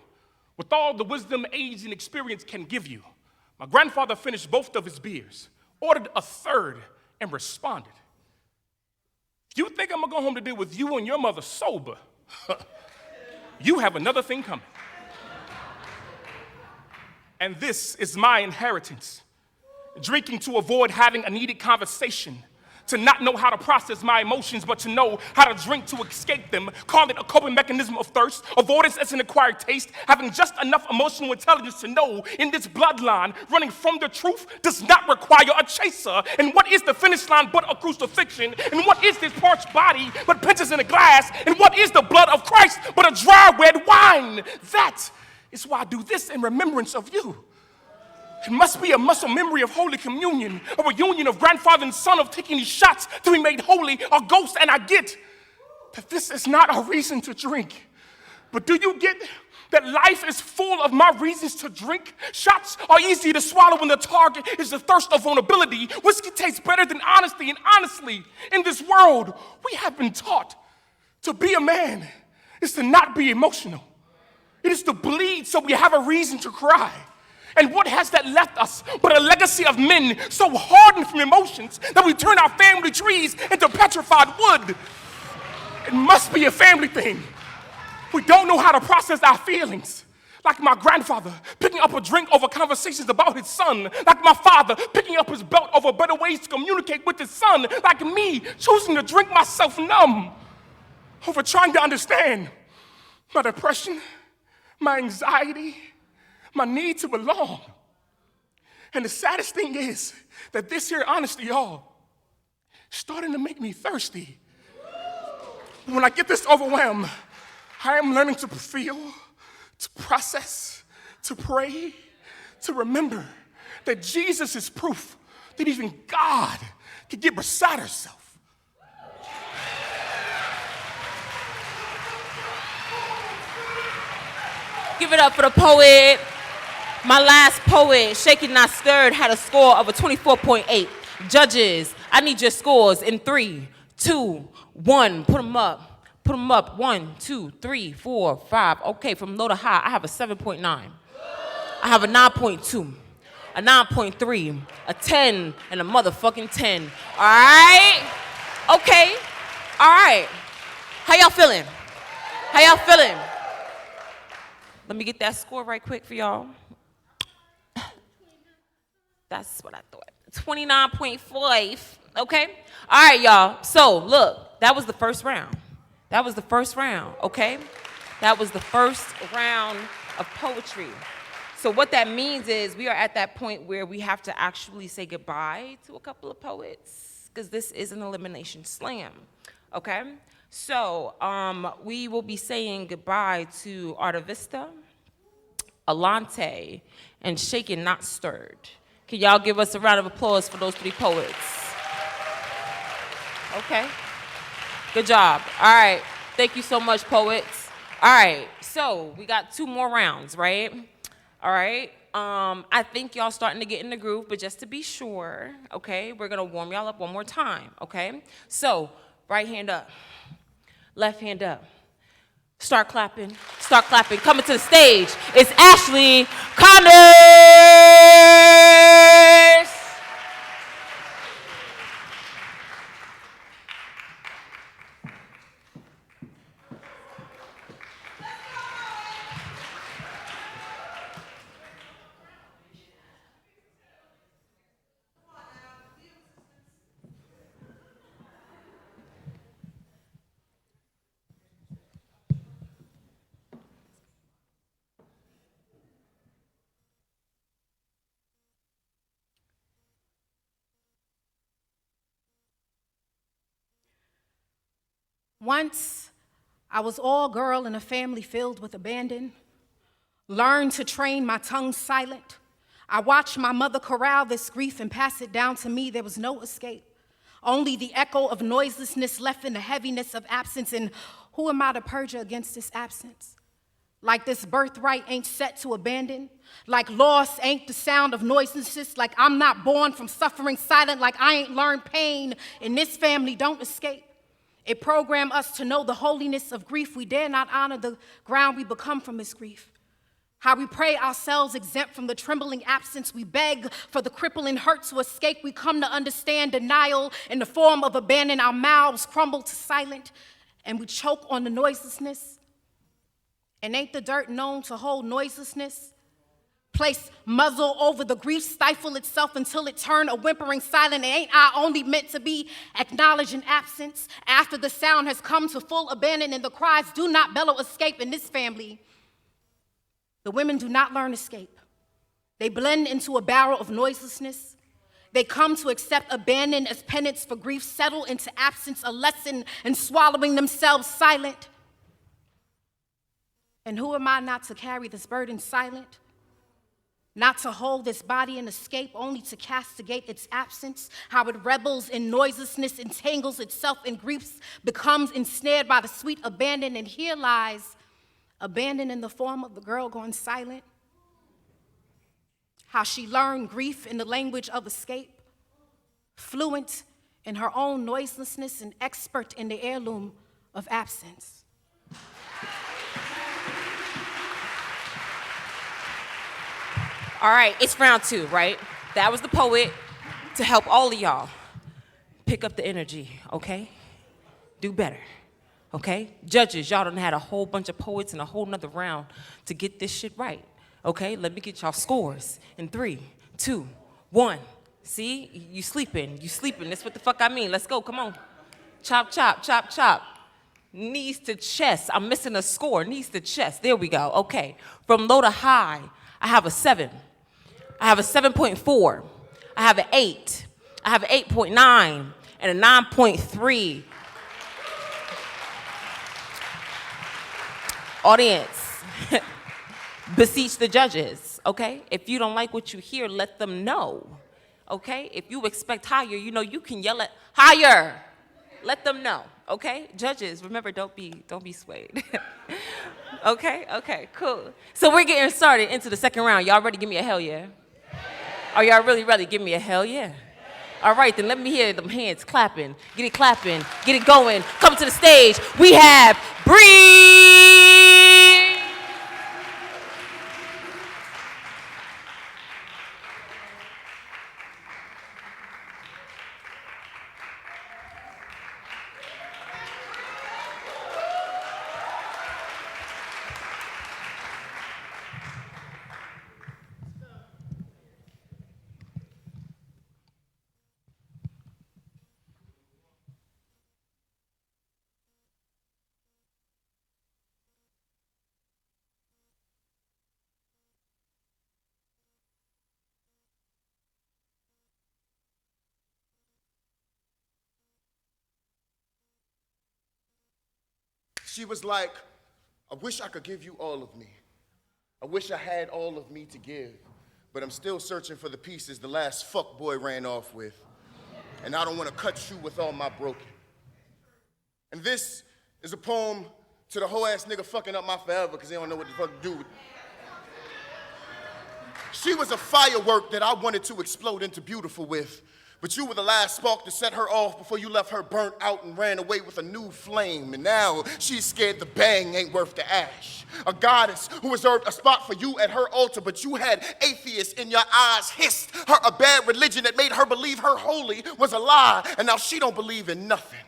With all the wisdom, age, and experience can give you, my grandfather finished both of his beers, ordered a third, and responded, "If you think I'm gonna go home to deal with you and your mother sober, you have another thing coming. And this is my inheritance. Drinking to avoid having a needed conversation, to not know how to process my emotions, but to know how to drink to escape them. Call it a coping mechanism of thirst, avoidance as an acquired taste, having just enough emotional intelligence to know in this bloodline, running from the truth does not require a chaser. And what is the finish line but a crucifixion? And what is this parched body but pinches in a glass? And what is the blood of Christ but a dry red wine? That is why I do this in remembrance of you. It must be a muscle memory of Holy Communion, a reunion of grandfather and son, of taking these shots to be made holy, a ghost, and I get that this is not a reason to drink. But do you get that life is full of my reasons to drink? Shots are easy to swallow when the target is the thirst of vulnerability. Whiskey tastes better than honesty, and honestly, in this world, we have been taught to be a man is to not be emotional. It is to bleed so we have a reason to cry. And what has that left us but a legacy of men so hardened from emotions that we turn our family trees into petrified wood? It must be a family thing. We don't know how to process our feelings. Like my grandfather picking up a drink over conversations about his son. Like my father picking up his belt over better ways to communicate with his son. Like me choosing to drink myself numb over trying to understand my depression, my anxiety, my need to belong. And the saddest thing is that this here honesty, y'all, starting to make me thirsty. When I get this overwhelmed, I am learning to feel, to process, to pray, to remember that Jesus is proof that even God can get beside herself. Give it up for the poet. My last poet, Shaken Not Stirred, had a score of a 24.8. Judges, I need your scores in 3, 2, 1. Put them up. Put them up. 1, 2, 3, 4, 5. Okay, from low to high, I have a 7.9. I have a 9.2, a 9.3, a 10, and a motherfucking 10. All right? Okay. All right. How y'all feeling? How y'all feeling? Let me get that score right quick for y'all. That's what I thought. 29.5, okay? All right, y'all. So, look, that was the first round. That was the first round, okay? That was the first round of poetry. So what that means is we are at that point where we have to actually say goodbye to a couple of poets, because this is an elimination slam, okay? So we will be saying goodbye to Arta Vista, Alante, and Shaken Not Stirred. Can y'all give us a round of applause for those 3 poets? Okay, good job. All right, thank you so much, poets. All right, so we got 2 more rounds, right? All right, I think y'all starting to get in the groove, but just to be sure, okay, we're gonna warm y'all up one more time, okay? So, right hand up, left hand up. Start clapping, coming to the stage. It's Ashley Connors! Once, I was all girl in a family filled with abandon. Learned to train my tongue silent. I watched my mother corral this grief and pass it down to me. There was no escape. Only the echo of noiselessness left in the heaviness of absence. And who am I to perjure against this absence? Like this birthright ain't set to abandon. Like loss ain't the sound of noiselessness. Like I'm not born from suffering silent. Like I ain't learned pain. In this family, don't escape. It programmed us to know the holiness of grief. We dare not honor the ground we become from this grief. How we pray ourselves exempt from the trembling absence. We beg for the crippling hurt to escape. We come to understand denial in the form of abandon. Our mouths crumble to silent, and we choke on the noiselessness. And ain't the dirt known to hold noiselessness? Place muzzle over the grief, stifle itself until it turn a whimpering silent. Ain't I only meant to be acknowledged in absence? After the sound has come to full abandon and the cries do not bellow escape in this family, the women do not learn escape. They blend into a barrel of noiselessness. They come to accept abandon as penance for grief, settle into absence, a lesson in swallowing themselves silent. And who am I not to carry this burden silent? Not to hold this body in escape, only to castigate its absence. How it rebels in noiselessness, entangles itself in griefs, becomes ensnared by the sweet abandon. And here lies abandon in the form of the girl going silent. How she learned grief in the language of escape, fluent in her own noiselessness and expert in the heirloom of absence. All right, it's round 2, right? That was the poet to help all of y'all pick up the energy, okay? Do better, okay? Judges, y'all done had a whole bunch of poets in a whole nother round to get this shit right, okay? Let me get y'all scores in 3, 2, 1. See, you sleeping. That's what the fuck I mean. Let's go, come on. Chop, chop, chop, chop. Knees to chest. I'm missing a score. Knees to chest. There we go, okay. From low to high, I have a 7. I have a 7.4. I have an 8. I have an 8.9 and a 9.3. Audience, beseech the judges, okay? If you don't like what you hear, let them know, okay? If you expect higher, you know you can yell at higher. Let them know, okay? Judges, remember, don't be swayed. Okay, cool. So we're getting started into the second round. Y'all ready? Give me a hell yeah. Are y'all really ready? Give me a hell yeah. All right, then let me hear them hands clapping. Get it clapping. Get it going. Come to the stage. We have Bree. She was like, I wish I could give you all of me. I wish I had all of me to give, but I'm still searching for the pieces the last fuckboy ran off with, and I don't want to cut you with all my broken. And this is a poem to the whole ass nigga fucking up my forever because they don't know what the fuck to do with. She was a firework that I wanted to explode into beautiful with, but you were the last spark to set her off before you left her burnt out and ran away with a new flame. And now she's scared the bang ain't worth the ash. A goddess who reserved a spot for you at her altar, but you had atheists in your eyes hissed her a bad religion that made her believe her holy was a lie, and now she don't believe in nothing.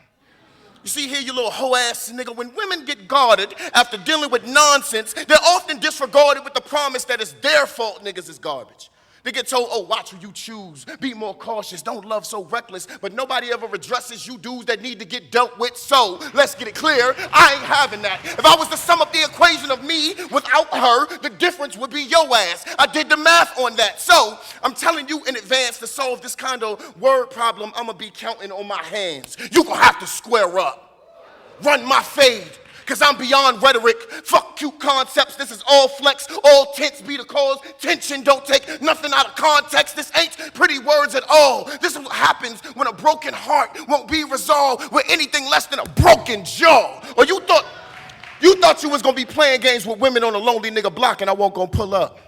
You see here, you little hoe-ass nigga, when women get guarded after dealing with nonsense, they're often disregarded with the promise that it's their fault niggas is garbage. They get told, oh, watch who you choose, be more cautious, don't love so reckless, but nobody ever addresses you dudes that need to get dealt with, so let's get it clear, I ain't having that. If I was to sum up the equation of me without her, the difference would be your ass. I did the math on that, so I'm telling you in advance to solve this kind of word problem, I'm gonna be counting on my hands. You gonna have to square up, run my fade. Cause I'm beyond rhetoric, fuck cute concepts, this is all flex, all tense be the cause, tension don't take nothing out of context, this ain't pretty words at all. This is what happens when a broken heart won't be resolved with anything less than a broken jaw. Or you thought you was gonna be playing games with women on a lonely nigga block and I won't gonna pull up.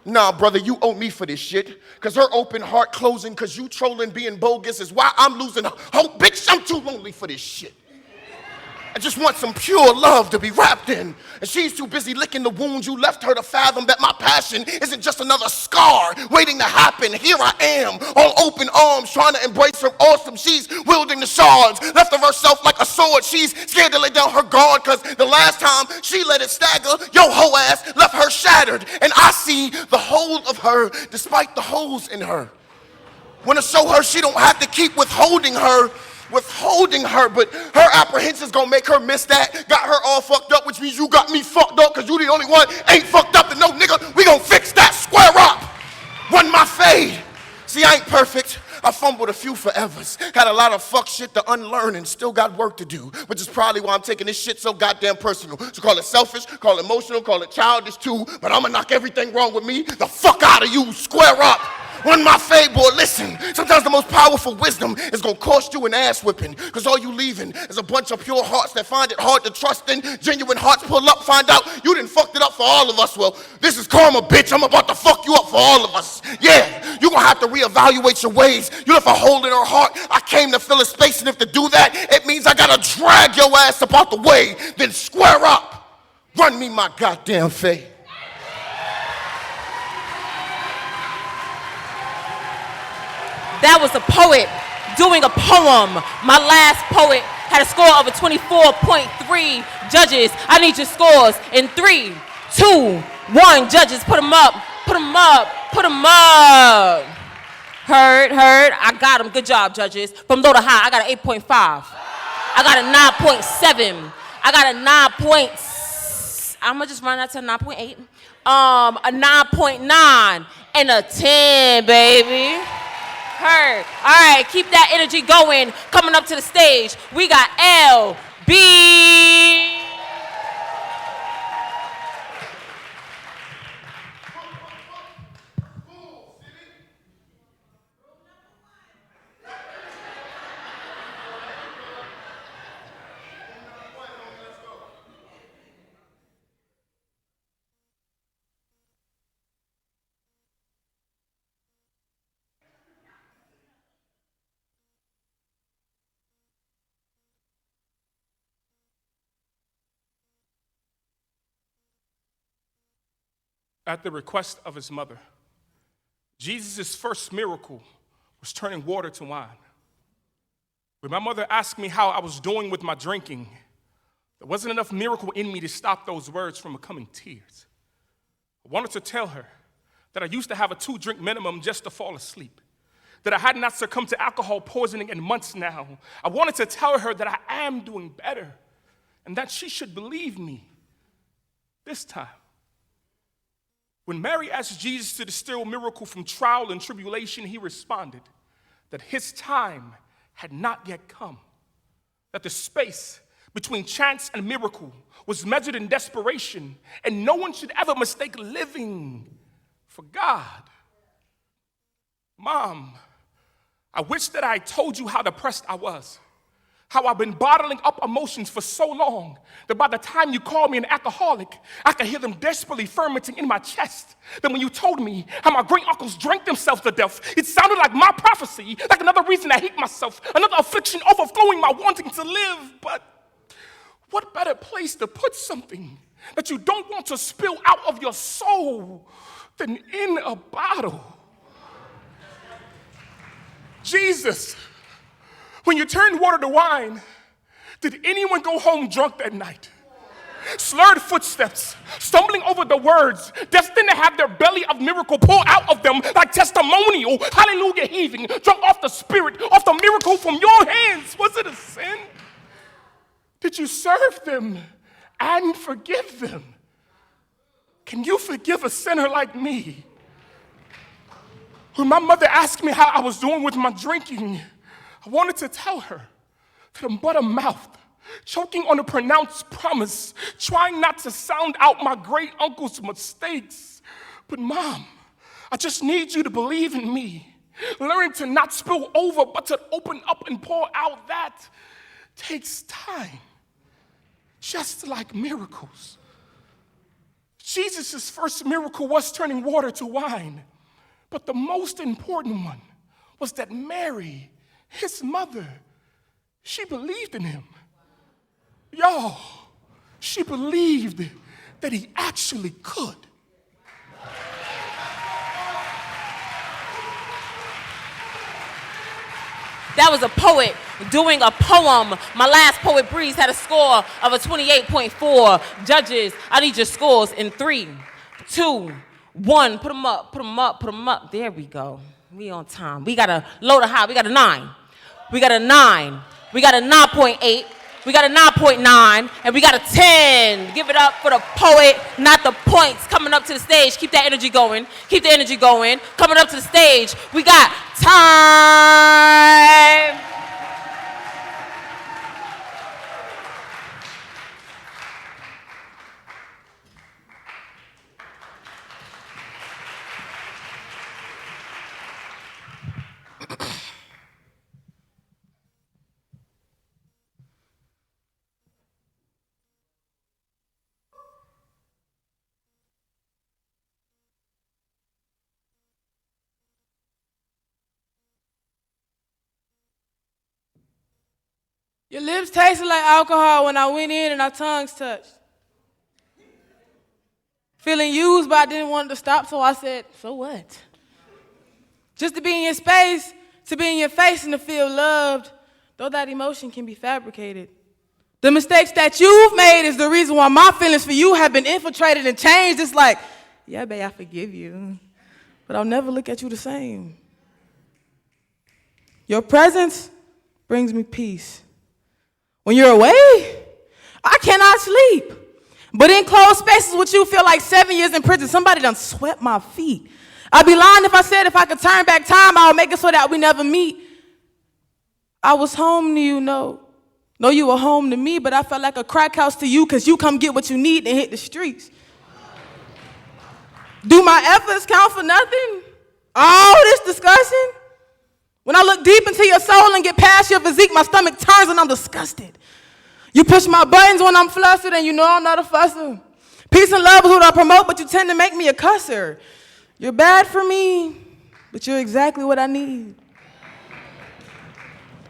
Nah, brother, you owe me for this shit. Cause her open heart closing cause you trolling being bogus is why I'm losing hope. Bitch, I'm too lonely for this shit. I just want some pure love to be wrapped in. And she's too busy licking the wounds you left her to fathom that my passion isn't just another scar waiting to happen. Here I am, all open arms, trying to embrace her awesome. She's wielding the shards, left of herself like a sword. She's scared to lay down her guard, cause the last time she let it stagger, your hoe ass left her shattered. And I see the whole of her, despite the holes in her. Wanna show her she don't have to keep withholding her, but her apprehension's gonna make her miss that. Got her all fucked up, which means you got me fucked up, cause you the only one ain't fucked up. And no nigga, we gonna fix that, square up, run my fade. See, I ain't perfect. I fumbled a few forevers. Had a lot of fuck shit to unlearn and still got work to do, which is probably why I'm taking this shit so goddamn personal. So call it selfish, call it emotional, call it childish too, but I'ma knock everything wrong with me the fuck out of you, square up. Run my fade, boy, listen. Sometimes the most powerful wisdom is gonna cost you an ass whipping, cause all you leaving is a bunch of pure hearts that find it hard to trust in. Genuine hearts pull up, find out you done fucked it up for all of us. Well, this is karma, bitch. I'm about to fuck you up for all of us. Yeah, you gonna have to reevaluate your ways. You left a hole in her heart. I came to fill a space, and if to do that, it means I gotta drag your ass up out the way, then square up. Run me my goddamn fade. That was a poet doing a poem. My last poet had a score of a 24.3. Judges, I need your scores in 3, 2, 1. Judges, put them up, put them up, put them up. Heard, I got them. Good job, judges. From low to high, I got an 8.5. I got a 9.7. I got a 9. I'm gonna just run that to 9.8. A 9.9 and a 10, baby. Heard. All right, keep that energy going. Coming up to the stage, we got LB. At the request of his mother, Jesus' first miracle was turning water to wine. When my mother asked me how I was doing with my drinking, there wasn't enough miracle in me to stop those words from becoming tears. I wanted to tell her that I used to have a 2-drink minimum just to fall asleep, that I had not succumbed to alcohol poisoning in months now. I wanted to tell her that I am doing better and that she should believe me this time. When Mary asked Jesus to distill miracle from trial and tribulation, he responded that his time had not yet come, that the space between chance and miracle was measured in desperation, and no one should ever mistake living for God. Mom, I wish that I told you how depressed I was, how I've been bottling up emotions for so long that by the time you called me an alcoholic, I could hear them desperately fermenting in my chest. Then when you told me how my great uncles drank themselves to death, it sounded like my prophecy, like another reason I hate myself, another affliction overflowing my wanting to live. But what better place to put something that you don't want to spill out of your soul than in a bottle? Jesus, when you turned water to wine, did anyone go home drunk that night? Slurred footsteps, stumbling over the words, destined to have their belly of miracle pour out of them like testimonial, hallelujah heaving, drunk off the spirit, off the miracle from your hands. Was it a sin? Did you serve them and forgive them? Can you forgive a sinner like me? When my mother asked me how I was doing with my drinking, I wanted to tell her that I'm but a mouth, choking on a pronounced promise, trying not to sound out my great uncle's mistakes. But Mom, I just need you to believe in me. Learning to not spill over, but to open up and pour out, that takes time. Just like miracles. Jesus' first miracle was turning water to wine. But the most important one was that Mary, his mother, she believed in him. Y'all, she believed that he actually could. That was a poet doing a poem. My last poet, Breeze, had a score of a 28.4. Judges, I need your scores in 3, 2, 1. Put them up, put them up, put them up. There we go. We on time. We got a low to high. We got a 9. We got a 9. We got a 9.8. We got a 9.9. And we got a 10. Give it up for the poet, not the points. Coming up to the stage. Keep that energy going. Keep the energy going. Coming up to the stage. We got time. Your lips tasted like alcohol when I went in and our tongues touched. Feeling used, but I didn't want it to stop, so I said, so what? Just to be in your space, to be in your face and to feel loved, though that emotion can be fabricated. The mistakes that you've made is the reason why my feelings for you have been infiltrated and changed. It's like, yeah, babe, I forgive you, but I'll never look at you the same. Your presence brings me peace. When you're away, I cannot sleep. But in closed spaces with you feel like 7 years in prison. Somebody done swept my feet. I'd be lying if I said if I could turn back time, I would make it so that we never meet. I was home to you, no, you were home to me, but I felt like a crack house to you because you come get what you need and hit the streets. Do my efforts count for nothing? All this discussion? When I look deep into your soul and get past your physique, my stomach turns and I'm disgusted. You push my buttons when I'm flustered and you know I'm not a fusser. Peace and love is what I promote, but you tend to make me a cusser. You're bad for me, but you're exactly what I need.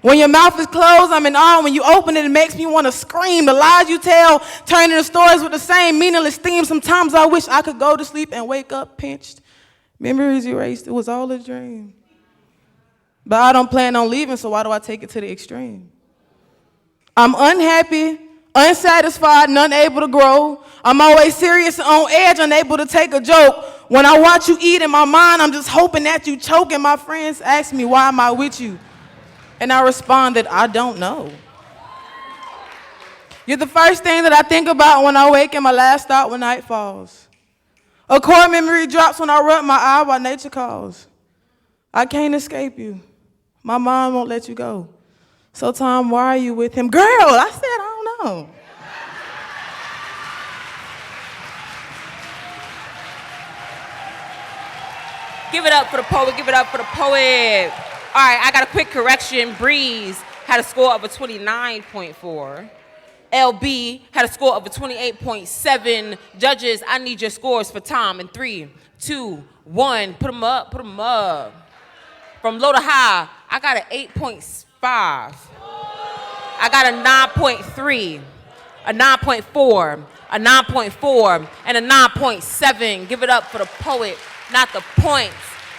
When your mouth is closed, I'm in awe. When you open it, it makes me want to scream. The lies you tell turn into stories with the same meaningless theme. Sometimes I wish I could go to sleep and wake up pinched. Memories erased, it was all a dream. But I don't plan on leaving, so why do I take it to the extreme? I'm unhappy, unsatisfied, and unable to grow. I'm always serious and on edge, unable to take a joke. When I watch you eat in my mind, I'm just hoping that you choke. And my friends ask me, why am I with you? And I respond that I don't know. You're the first thing that I think about when I wake and my last thought when night falls. A core memory drops when I rub my eye while nature calls. I can't escape you. My mind won't let you go. So Tom, why are you with him? Girl, I said I don't No. Give it up for the poet, give it up for the poet. All right, I got a quick correction. Breeze had a score of a 29.4. LB had a score of a 28.7. Judges, I need your scores for Tom in 3, 2, 1. Put them up, put them up. From low to high, I got an 8.5. I got a 9.3, a 9.4, a 9.4, and a 9.7. Give it up for the poet, not the points.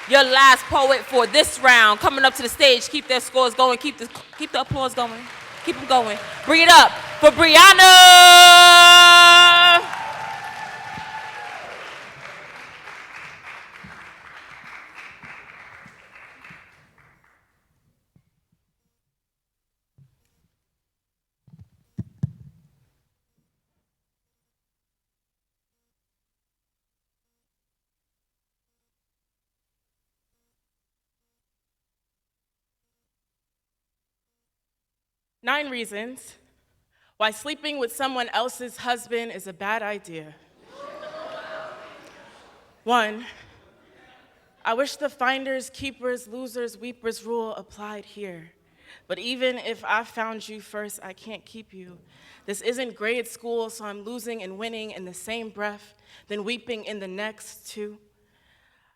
Your last poet for this round coming up to the stage. Keep their scores going. Keep the applause going. Keep them going. Bring it up for Brianna. 9 reasons why sleeping with someone else's husband is a bad idea. 1, I wish the finders, keepers, losers, weepers rule applied here. But even if I found you first, I can't keep you. This isn't grade school, so I'm losing and winning in the same breath, then weeping in the next too.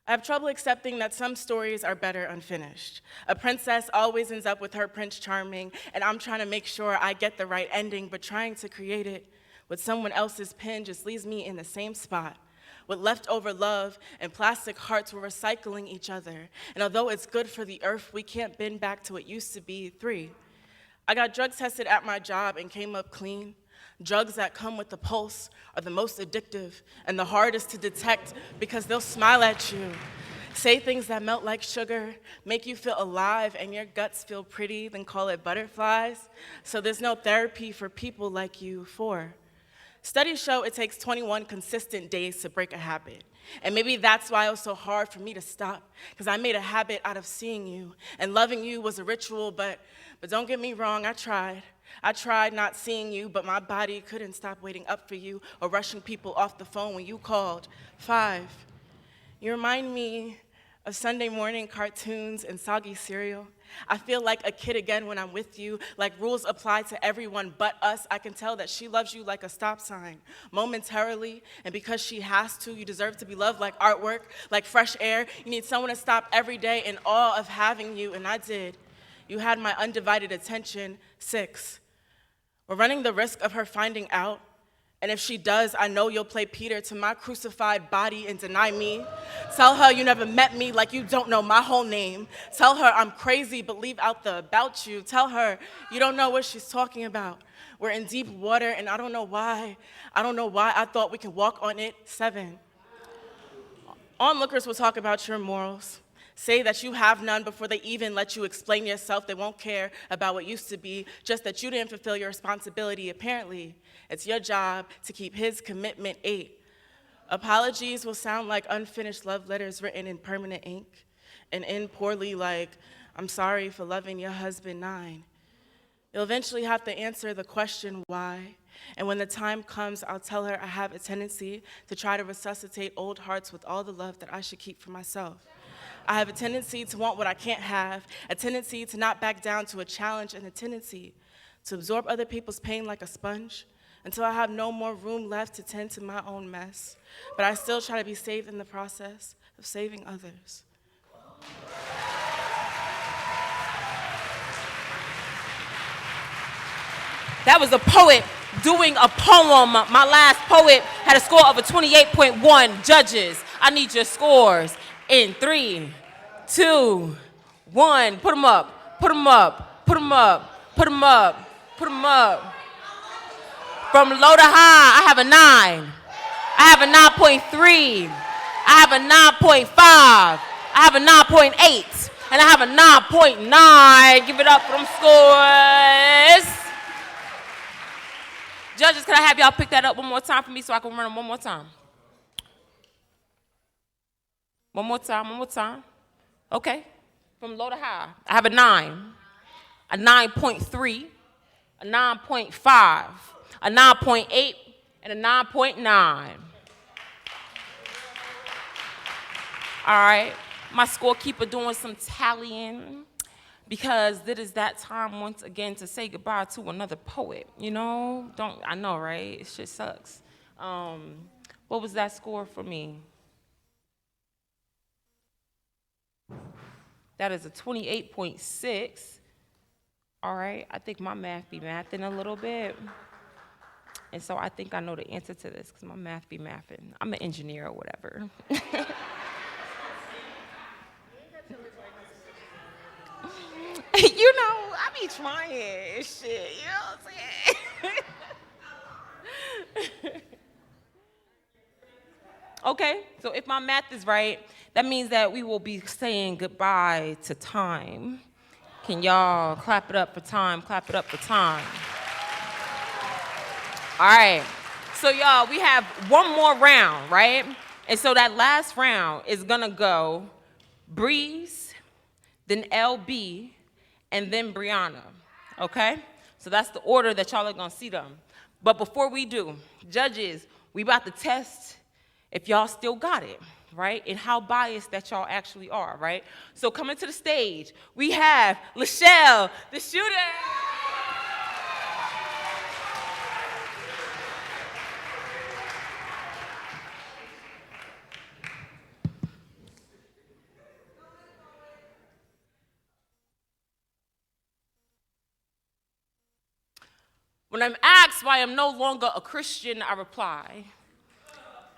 I have trouble accepting that some stories are better unfinished. A princess always ends up with her Prince Charming, and I'm trying to make sure I get the right ending, but trying to create it with someone else's pen just leaves me in the same spot. With leftover love and plastic hearts, we're recycling each other. And although it's good for the earth, we can't bend back to what used to be. 3, I got drug tested at my job and came up clean. Drugs that come with the pulse are the most addictive and the hardest to detect because they'll smile at you, say things that melt like sugar, make you feel alive and your guts feel pretty, then call it butterflies. So there's no therapy for people like you. 4, studies show it takes 21 consistent days to break a habit. And maybe that's why it was so hard for me to stop, because I made a habit out of seeing you, and loving you was a ritual, but don't get me wrong, I tried. I tried not seeing you, but my body couldn't stop waiting up for you or rushing people off the phone when you called. 5, you remind me of Sunday morning cartoons and soggy cereal. I feel like a kid again when I'm with you, like rules apply to everyone but us. I can tell that she loves you like a stop sign, momentarily, and because she has to, you deserve to be loved like artwork, like fresh air. You need someone to stop every day in awe of having you, and I did. You had my undivided attention. 6, we're running the risk of her finding out, and if she does, I know you'll play Peter to my crucified body and deny me. Tell her you never met me, like you don't know my whole name. Tell her I'm crazy, but leave out the about you. Tell her you don't know what she's talking about. We're in deep water, and I don't know why. I thought we could walk on it. 7, onlookers will talk about your morals. Say that you have none before they even let you explain yourself. They won't care about what used to be, just that you didn't fulfill your responsibility. Apparently, it's your job to keep his commitment. 8, apologies will sound like unfinished love letters written in permanent ink and end poorly like, I'm sorry for loving your husband. 9, you'll eventually have to answer the question why. And when the time comes, I'll tell her I have a tendency to try to resuscitate old hearts with all the love that I should keep for myself. I have a tendency to want what I can't have, a tendency to not back down to a challenge, and a tendency to absorb other people's pain like a sponge until I have no more room left to tend to my own mess. But I still try to be saved in the process of saving others. That was a poet doing a poem. My last poet had a score of a 28.1. Judges, I need your scores in 3, 2, 1. Put them up, put them up, put them up, put them up, put them up. From low to high, I have a 9. I have a 9.3. I have a 9.5. I have a 9.8. And I have a 9.9. Give it up for them scores. Judges, can I have y'all pick that up one more time for me so I can run them one more time? One more time, one more time. Okay. From low to high, I have a 9, a 9.3, a 9.5, a 9.8, and a 9.9. All right, my scorekeeper doing some tallying because it is that time once again to say goodbye to another poet. You know, I know, right? It shit sucks. What was that score for me? That is a 28.6. All right, I think my math be mathing a little bit. And so I think I know the answer to this because my math be mathing. I'm an engineer or whatever. You know, I be trying shit, you know what I'm saying? Okay, so if my math is right, that means that we will be saying goodbye to time. Can y'all clap it up for time? Clap it up for time. All right, so y'all, we have one more round, right? And so that last round is gonna go Breeze, then LB, and then Brianna, okay? So that's the order that y'all are gonna see them. But before we do, judges, we about to test if y'all still got it, right? And how biased that y'all actually are, right? So coming to the stage, we have Lachelle, the shooter. When I'm asked why I'm no longer a Christian, I reply,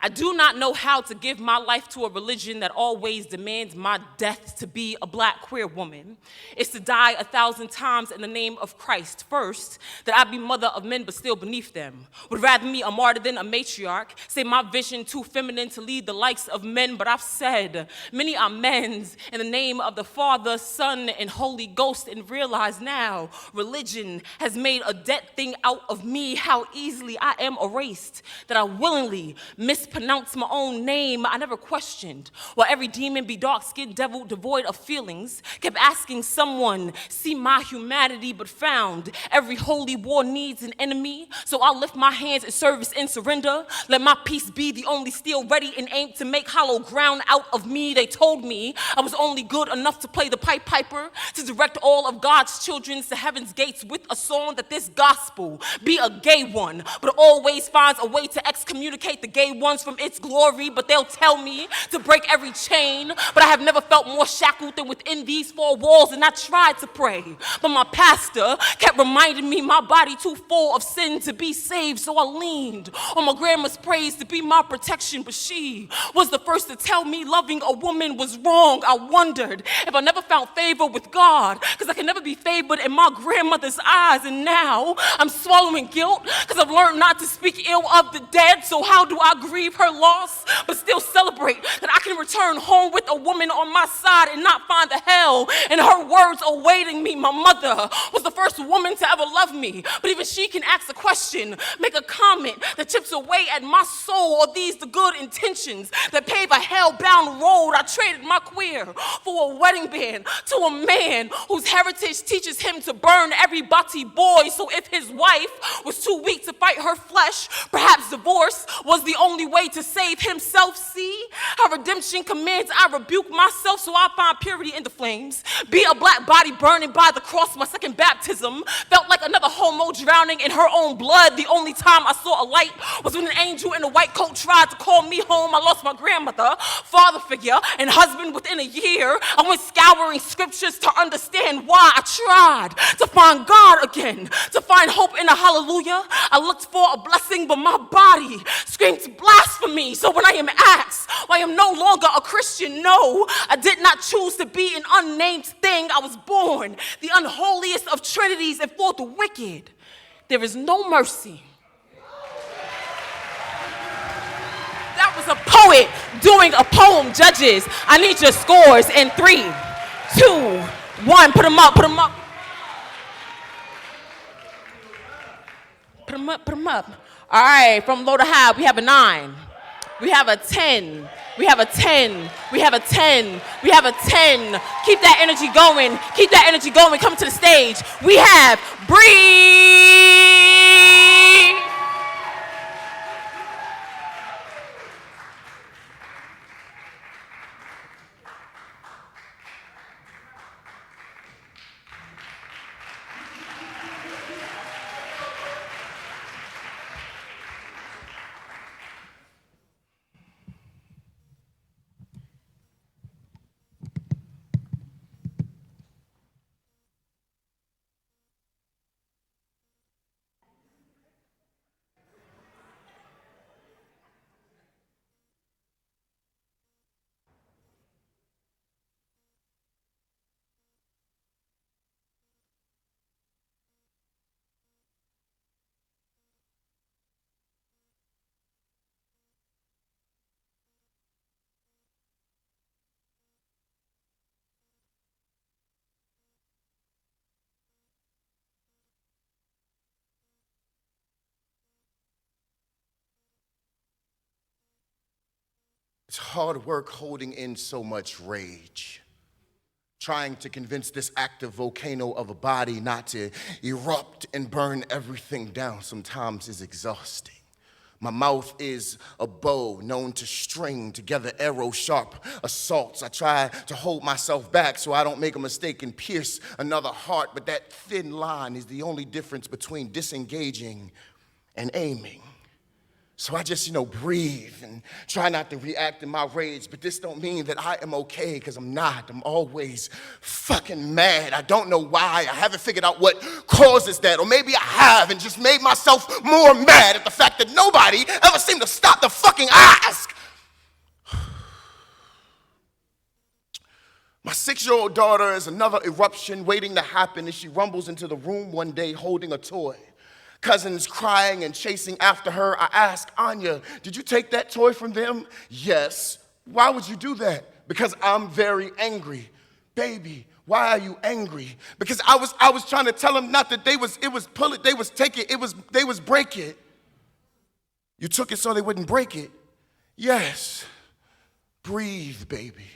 I do not know how to give my life to a religion that always demands my death to be a black queer woman. It's to die 1,000 times in the name of Christ. First, that I be mother of men but still beneath them. Would rather me a martyr than a matriarch. Say my vision too feminine to lead the likes of men, but I've said many amens in the name of the Father, Son, and Holy Ghost, and realize now religion has made a dead thing out of me. How easily I am erased, that I willingly mispronounce my own name. I never questioned. While every demon be dark-skinned devil devoid of feelings, kept asking someone, see my humanity, but found every holy war needs an enemy. So I'll lift my hands in service and surrender. Let my peace be the only steel ready and aimed to make hollow ground out of me. They told me I was only good enough to play the pipe piper, to direct all of God's children to heaven's gates with a song, that this gospel be a gay one, but always finds a way to excommunicate the gay ones from its glory. But they'll tell me to break every chain, but I have never felt more shackled than within these four walls. And I tried to pray, but my pastor kept reminding me my body too full of sin to be saved. So I leaned on my grandma's praise to be my protection, but she was the first to tell me loving a woman was wrong. I wondered if I never found favor with God, because I can never be favored in my grandmother's eyes. And now I'm swallowing guilt because I've learned not to speak ill of the dead. So how do I grieve her loss but still celebrate that I can return home with a woman on my side and not find the hell in her words awaiting me? My mother was the first woman to ever love me, but even she can ask a question, make a comment that chips away at my soul. Are these the good intentions that pave a hell-bound road? I traded my queer for a wedding band to a man whose heritage teaches him to burn every bati boy. So if his wife was too weak to fight her flesh, perhaps divorce was the only way to save himself. See how redemption commands I rebuke myself, so I find purity in the flames. Be a black body burning by the cross. My second baptism felt like another homo drowning in her own blood. The only time I saw a light was when an angel in a white coat tried to call me home. I lost my grandmother, father figure, and husband within a year. I went scouring scriptures to understand why. I tried to find God again, to find hope in a hallelujah. I looked for a blessing, but my body screamed blasphemy. So when I am asked why I am no longer a Christian, no, I did not choose to be an unnamed thing. I was born the unholiest of trinities, and for the wicked there is no mercy. That was a poet doing a poem. Judges, I need your scores in 3, 2, 1. Put them up, put them up. Put them up, put them up. All right, from low to high, we have a 9. We have a 10. We have a 10. We have a 10. We have a 10. Keep that energy going. Keep that energy going. Come to the stage. We have Bree. It's hard work holding in so much rage. Trying to convince this active volcano of a body not to erupt and burn everything down sometimes is exhausting. My mouth is a bow known to string together arrow-sharp assaults. I try to hold myself back so I don't make a mistake and pierce another heart, but that thin line is the only difference between disengaging and aiming. So I just, breathe and try not to react in my rage, but this don't mean that I am okay, because I'm not. I'm always fucking mad. I don't know why. I haven't figured out what causes that, or maybe I have and just made myself more mad at the fact that nobody ever seemed to stop to fucking ask. My 6-year-old daughter is another eruption waiting to happen as she rumbles into the room one day holding a toy. Cousins crying and chasing after her. I ask, Anya, did you take that toy from them? Yes. Why would you do that? Because I'm very angry. Baby, why are you angry? Because I was trying to tell them not that it was pull it, they was take it, they was break it. You took it so they wouldn't break it. Yes. Breathe, baby.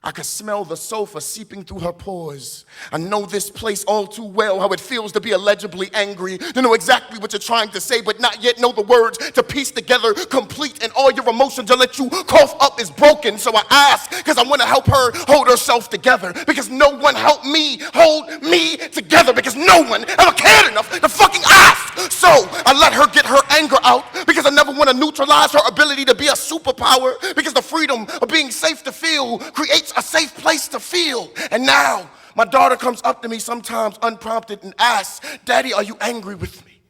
I could smell the sofa seeping through her pores. I know this place all too well, how it feels to be illegibly angry, to know exactly what you're trying to say, but not yet know the words to piece together complete, and all your emotions to let you cough up is broken. So I ask, because I want to help her hold herself together, because no one helped me hold me together, because no one ever cared enough to fucking ask. So I let her get her anger out, because I never want to neutralize her ability to be a superpower, because the freedom of being safe to feel creates a safe place to feel. And now my daughter comes up to me sometimes unprompted and asks, Daddy, are you angry with me?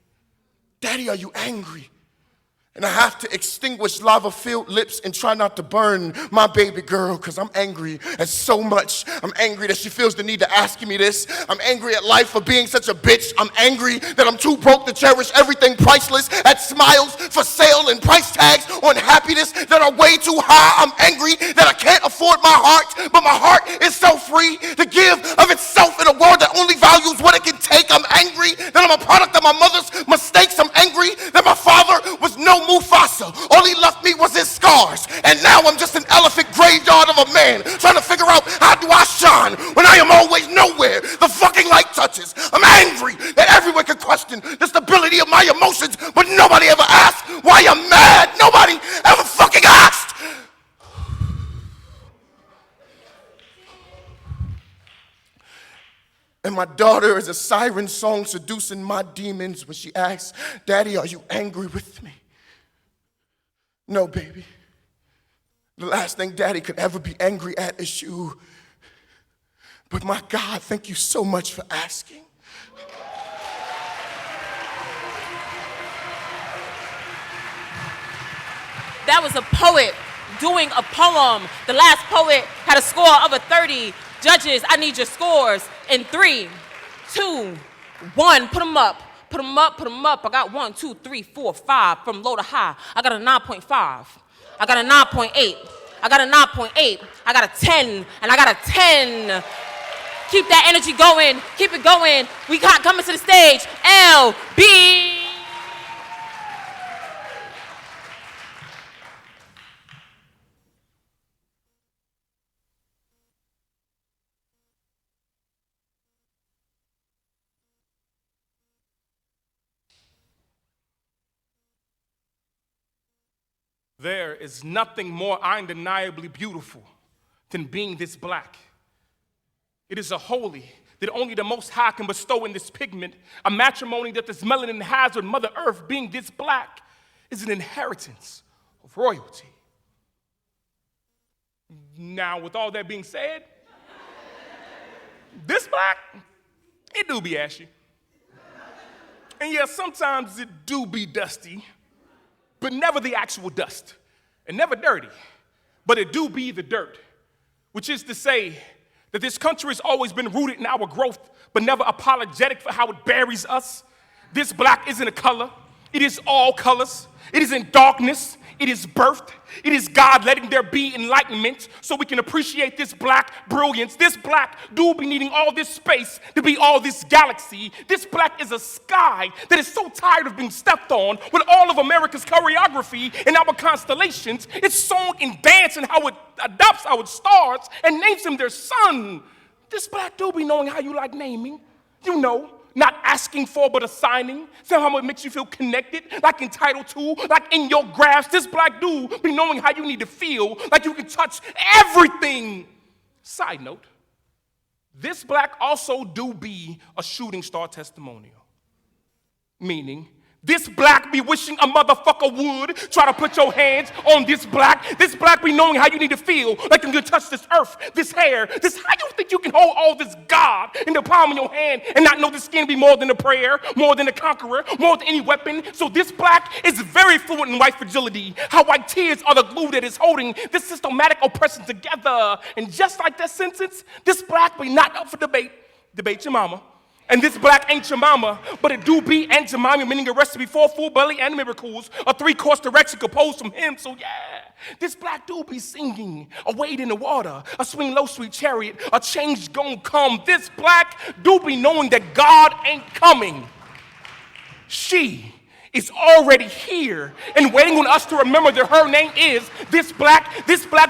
Daddy, are you angry? And I have to extinguish lava-filled lips and try not to burn my baby girl, because I'm angry at so much. I'm angry that she feels the need to ask me this. I'm angry at life for being such a bitch. I'm angry that I'm too broke to cherish everything priceless, at smiles for sale and price tags on happiness that are way too high. I'm angry that I can't afford my heart, but my heart is so free to give of itself in a world that only values what it can take. I'm angry that I'm a product of my mother's mistakes. I'm angry that my father was no Mufasa. All he left me was his scars. And now I'm just an elephant graveyard of a man trying to figure out, how do I shine when I am always nowhere the fucking light touches? I'm angry that everyone can question the stability of my emotions, but nobody ever asked why I'm mad. Nobody ever fucking asked. And my daughter is a siren song seducing my demons when she asks, Daddy, are you angry with me? No, baby. The last thing Daddy could ever be angry at is you. But my God, thank you so much for asking. That was a poet doing a poem. The last poet had a score of a 30. Judges, I need your scores in 3, 2, 1. Put them up. Put them up, put them up. I got 1, 2, 3, 4, 5 from low to high. I got a 9.5. I got a 9.8. I got a 9.8. I got a 10, and I got a 10. Keep that energy going. Keep it going. We got coming to the stage, LB. There is nothing more undeniably beautiful than being this black. It is a holy that only the Most High can bestow in this pigment, a matrimony that this melanin has with Mother Earth. Being this black is an inheritance of royalty. Now, with all that being said, this black, it do be ashy. And yeah, sometimes it do be dusty, but never the actual dust, and never dirty, but it do be the dirt, which is to say that this country has always been rooted in our growth, but never apologetic for how it buries us. This black isn't a color, it is all colors. It is in darkness, It is birthed. It is God letting there be enlightenment so we can appreciate this black brilliance. This black dude be needing all this space to be all this galaxy. This black is a sky that is so tired of being stepped on with all of America's choreography and our constellations. It's song and dance and how it adopts our stars and names them their son. This black dude be knowing how you like naming. You know, not asking for but assigning. Somehow it makes you feel connected, like entitled to, like in your grasp. This black dude be knowing how you need to feel, like you can touch everything. Side note, this black also do be a shooting star testimonial. Meaning, this black be wishing a motherfucker would try to put your hands on this black. This black be knowing how you need to feel, like you can touch this earth, this hair, this. How you think you can hold all this God in the palm of your hand and not know this skin be more than a prayer, more than a conqueror, more than any weapon? So this black is very fluent in white fragility. How white tears are the glue that is holding this systematic oppression together. And just like that sentence, this black be not up for debate. Debate your mama. And this black ain't your mama, but it do be Aunt Jemima, meaning a recipe for full belly and miracles, a 3-course direction composed from him. So yeah, this black dude be singing, a wade in the water, a swing low sweet chariot, a change gon' come. This black dude be knowing that God ain't coming. She is already here and waiting on us to remember that her name is this black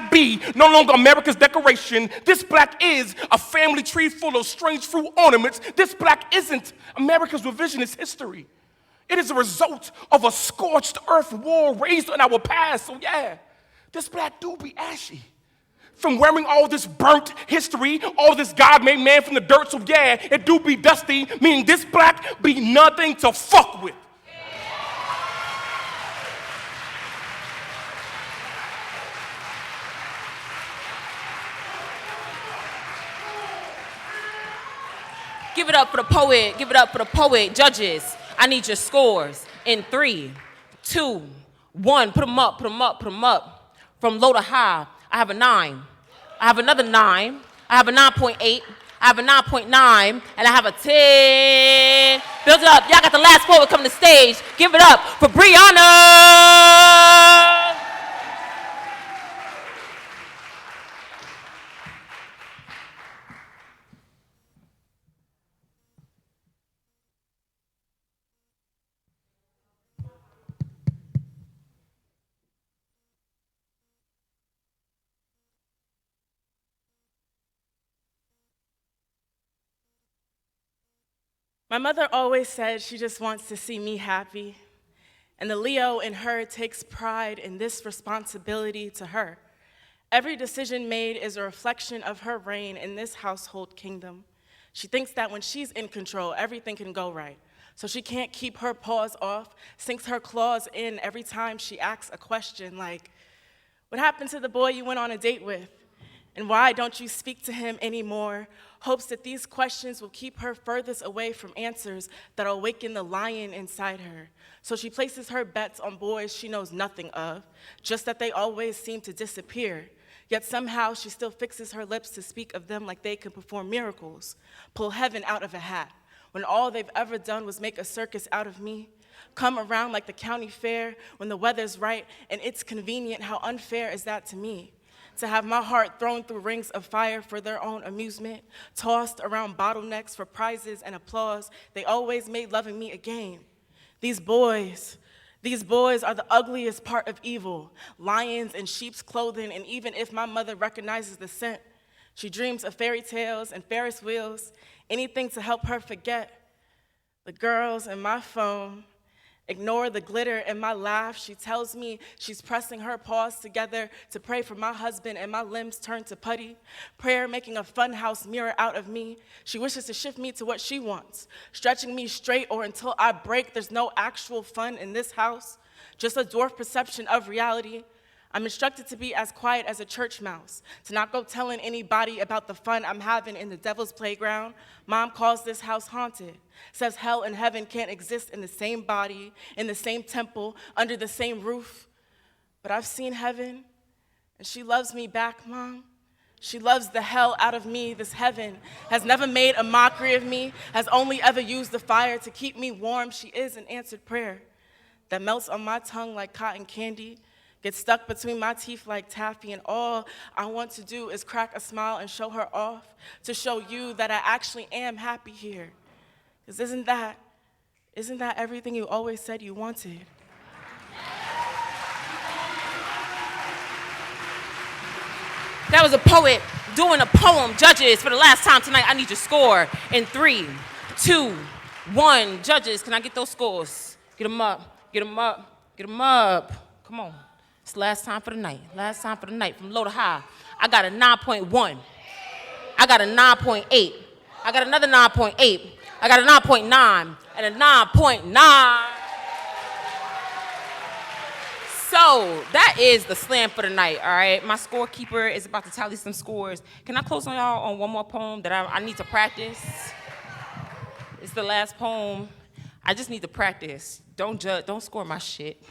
bee, no longer America's decoration. This black is a family tree full of strange fruit ornaments. This black isn't America's revisionist history. It is a result of a scorched earth war raised on our past. So yeah, this black do be ashy from wearing all this burnt history, all this God-made man from the dirt. So yeah, it do be dusty, meaning this black be nothing to fuck with. Give it up for the poet. Give it up for the poet. Judges, I need your scores in 3, 2, 1. Put them up, put them up, put them up. From low to high, I have a 9. I have another 9. I have a 9.8. I have a 9.9. And I have a 10. Build it up. Y'all got the last poet coming to stage. Give it up for Brianna. My mother always said she just wants to see me happy, and the Leo in her takes pride in this responsibility to her. Every decision made is a reflection of her reign in this household kingdom. She thinks that when she's in control, everything can go right. So she can't keep her paws off, sinks her claws in every time she asks a question like, what happened to the boy you went on a date with? And why don't you speak to him anymore? Hopes that these questions will keep her furthest away from answers that awaken the lion inside her. So she places her bets on boys she knows nothing of, just that they always seem to disappear. Yet somehow she still fixes her lips to speak of them like they can perform miracles, pull heaven out of a hat, when all they've ever done was make a circus out of me. Come around like the county fair when the weather's right and it's convenient. How unfair is that to me? To have my heart thrown through rings of fire for their own amusement, tossed around bottlenecks for prizes and applause. They always made loving me a game. These boys are the ugliest part of evil, lions in sheep's clothing, and even if my mother recognizes the scent, she dreams of fairy tales and Ferris wheels, anything to help her forget. The girls in my phone ignore the glitter in my laugh. She tells me she's pressing her paws together to pray for my husband, and my limbs turn to putty. Prayer making a funhouse mirror out of me. She wishes to shift me to what she wants, stretching me straight or until I break. There's no actual fun in this house, just a dwarf perception of reality. I'm instructed to be as quiet as a church mouse, to not go telling anybody about the fun I'm having in the devil's playground. Mom calls this house haunted, says hell and heaven can't exist in the same body, in the same temple, under the same roof. But I've seen heaven, and she loves me back, Mom. She loves the hell out of me. This heaven has never made a mockery of me, has only ever used the fire to keep me warm. She is an answered prayer that melts on my tongue like cotton candy, get stuck between my teeth like taffy, and all I want to do is crack a smile and show her off, to show you that I actually am happy here. Because isn't that everything you always said you wanted? That was a poet doing a poem. Judges, for the last time tonight, I need your score in 3, 2, 1. Judges, can I get those scores? Get them up, get them up, get them up. Come on. It's the last time for the night. Last time for the night, from low to high. I got a 9.1. I got a 9.8. I got another 9.8. I got a 9.9 and a 9.9. So that is the slam for the night, all right? My scorekeeper is about to tally some scores. Can I close on y'all on one more poem that I need to practice? It's the last poem. I just need to practice. Don't judge, don't score my shit.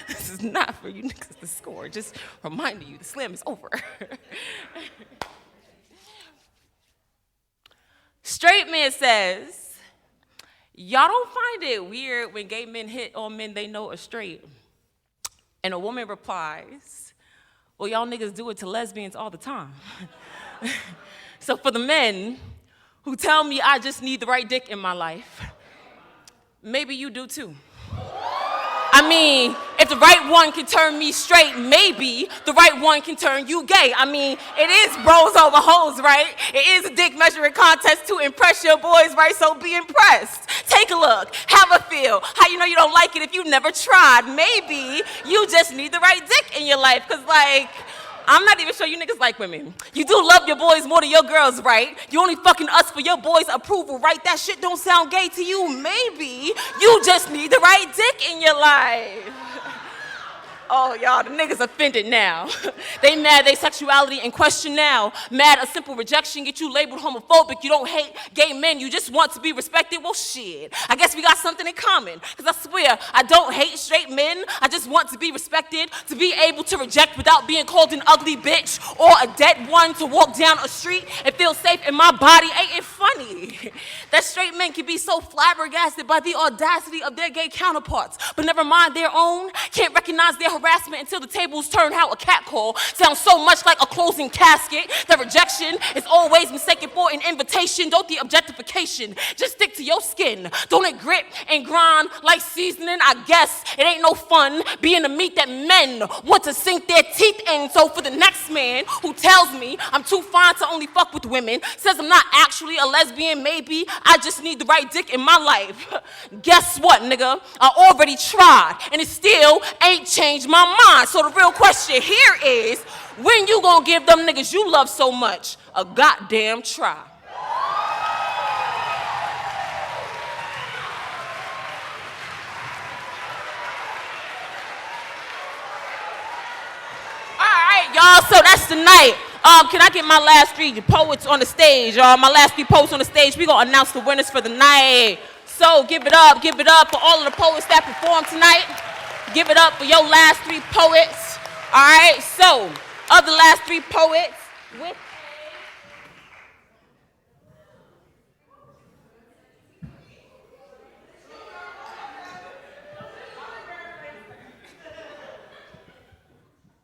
This is not for you niggas to score. Just reminding you, the slam is over. Straight man says, y'all don't find it weird when gay men hit on men they know are straight? And a woman replies, well, y'all niggas do it to lesbians all the time. So for the men who tell me I just need the right dick in my life, maybe you do too. I mean, if the right one can turn me straight, maybe the right one can turn you gay. I mean, it is bros over hoes, right? It is a dick measuring contest to impress your boys, right? So be impressed. Take a look, have a feel. How you know you don't like it if you never tried? Maybe you just need the right dick in your life, because like, I'm not even sure you niggas like women. You do love your boys more than your girls, right? You only fucking us for your boys' approval, right? That shit don't sound gay to you. Maybe you just need the right dick in your life. Oh, y'all, the niggas offended now. They mad they sexuality in question now. Mad a simple rejection get you labeled homophobic. You don't hate gay men, you just want to be respected. Well, shit, I guess we got something in common. Because I swear, I don't hate straight men. I just want to be respected, to be able to reject without being called an ugly bitch or a dead one, to walk down a street and feel safe in my body. Ain't it funny that straight men can be so flabbergasted by the audacity of their gay counterparts, but never mind their own, can't recognize their harassment until the tables turn how a catcall sounds so much like a closing casket that rejection is always mistaken for an invitation. Don't the objectification just stick to your skin? Don't it grip and grind like seasoning? I guess it ain't no fun being the meat that men want to sink their teeth in. So for the next man who tells me I'm too fine to only fuck with women, says I'm not actually a lesbian, maybe I just need the right dick in my life. Guess what, nigga? I already tried and it still ain't changed my mind. So the real question here is, when you gonna give them niggas you love so much a goddamn try? All right, y'all, so that's the night. Can I get my last 3 poets on the stage? My last 3 poets on the stage. We gonna announce the winners for the night. So give it up for all of the poets that performed tonight. Give it up for your last 3 poets. All right, so of the last 3 poets, with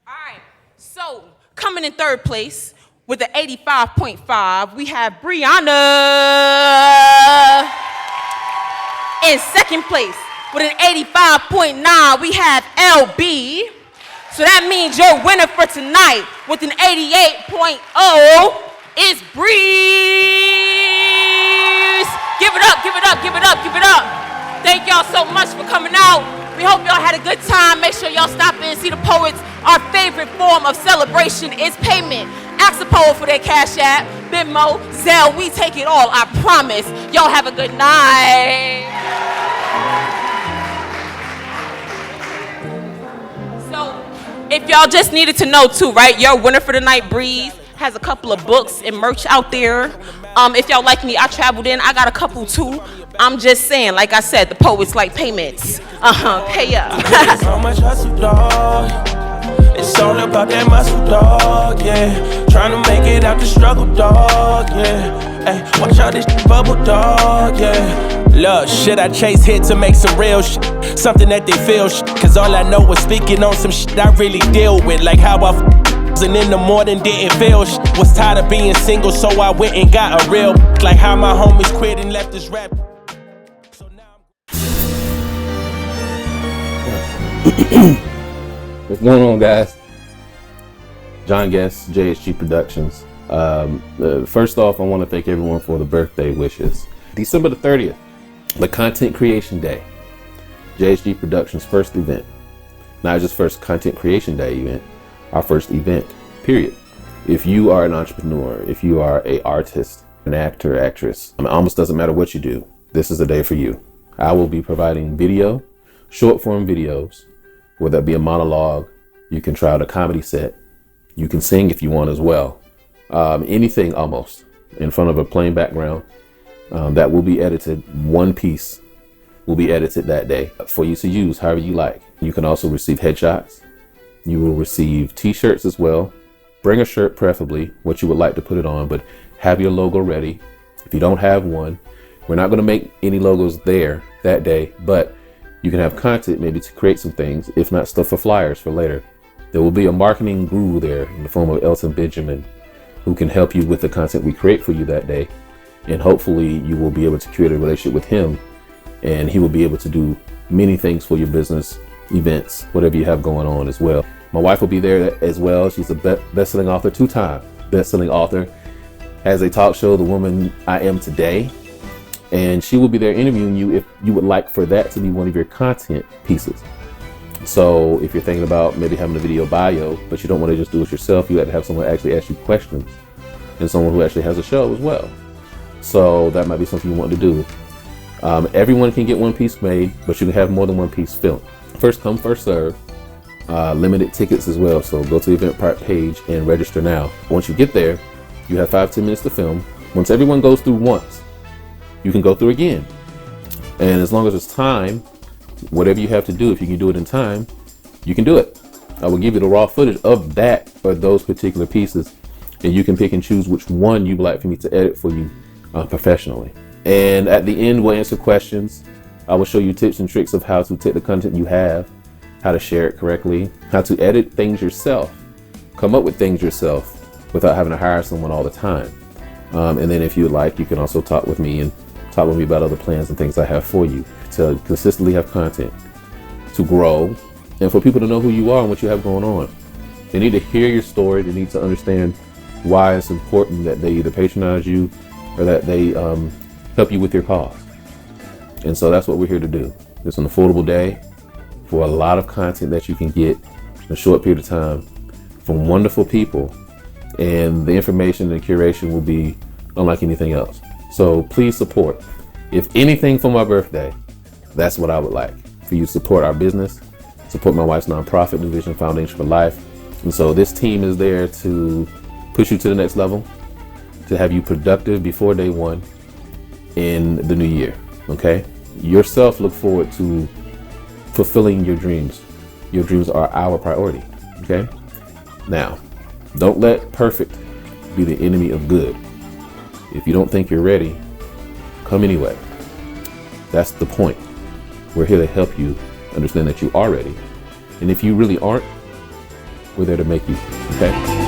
all right, so coming in 3rd place with an 85.5, we have Brianna. In 2nd place with an 85.9, we have LB. So that means your winner for tonight with an 88.0 is Breeze. Give it up, give it up, give it up, give it up. Thank y'all so much for coming out. We hope y'all had a good time. Make sure y'all stop in and see the poets. Our favorite form of celebration is payment. Ask the poet for their Cash App, Venmo, Zelle. We take it all, I promise. Y'all have a good night. So, if y'all just needed to know too, right? Your winner for the night, Breeze, has a couple of books and merch out there. If y'all like me, I traveled in. I got a couple too. I'm just saying, like I said, the poets like payments. Pay up. So much hustle, dog. It's all about that muscle, dog, yeah. Trying to make it out the struggle, dog, yeah. Hey, watch out this bubble, dog, yeah. Look, should I chase hit to make some real shit? Something that they feel shit. Cause all I know is speaking on some shit I really deal with. Like how I and in the morning didn't feel shit. Was tired of being single, so I went and got a real. Like how my homies quit and left this rap. So now What's going on, guys? John Guest, JHG Productions. First off, I want to thank everyone for the birthday wishes. December the 30th, the Content Creation Day. JHG Productions' first event. Not just first Content Creation Day event, our first event, period. If you are an entrepreneur, if you are an artist, an actor, actress, it almost doesn't matter what you do, this is the day for you. I will be providing video, short form videos, whether that be a monologue, you can try out a comedy set, you can sing if you want as well. Anything almost in front of a plain background that will be edited. One piece will be edited that day for you to use however you like. You can also receive headshots. You will receive t-shirts as well. Bring a shirt, preferably what you would like to put it on, but have your logo ready. If you don't have one, we're not going to make any logos there that day, but you can have content maybe to create some things, if not stuff for flyers for later. There will be a marketing guru there in the form of Elton Benjamin, who can help you with the content we create for you that day. And hopefully you will be able to create a relationship with him, and he will be able to do many things for your business, events, whatever you have going on as well. My wife will be there as well. She's a best-selling author, two-time best-selling author, has a talk show, The Woman I Am Today, and she will be there interviewing you if you would like for that to be one of your content pieces. So if you're thinking about maybe having a video bio, but you don't want to just do it yourself, you have to have someone actually ask you questions, and someone who actually has a show as well. So that might be something you want to do. Everyone can get one piece made, but you can have more than one piece filmed. First come, first serve. Limited tickets as well, so go to the Eventbrite page and register now. Once you get there, you have 5-10 minutes to film. Once everyone goes through once, you can go through again. And as long as it's time, whatever you have to do, if you can do it in time, you can do it. I will give you the raw footage of that or those particular pieces, and you can pick and choose which one you'd like for me to edit for you professionally. And at the end, we'll answer questions. I will show you tips and tricks of how to take the content you have, how to share it correctly, how to edit things yourself, come up with things yourself without having to hire someone all the time. And then if you would like, you can also talk with me about other plans and things I have for you to consistently have content, to grow, and for people to know who you are and what you have going on. They need to hear your story. They need to understand why it's important that they either patronize you or that they help you with your cause. And so that's what we're here to do. It's an affordable day for a lot of content that you can get in a short period of time from wonderful people, and the information and curation will be unlike anything else. So please support. If anything for my birthday, that's what I would like, for you to support our business, support my wife's nonprofit division, Foundation for Life. And so this team is there to push you to the next level, to have you productive before day one in the new year, okay? Yourself look forward to fulfilling your dreams. Your dreams are our priority, okay? Now, don't let perfect be the enemy of good. If you don't think you're ready, come anyway. That's the point. We're here to help you understand that you are ready. And if you really aren't, we're there to make you, okay?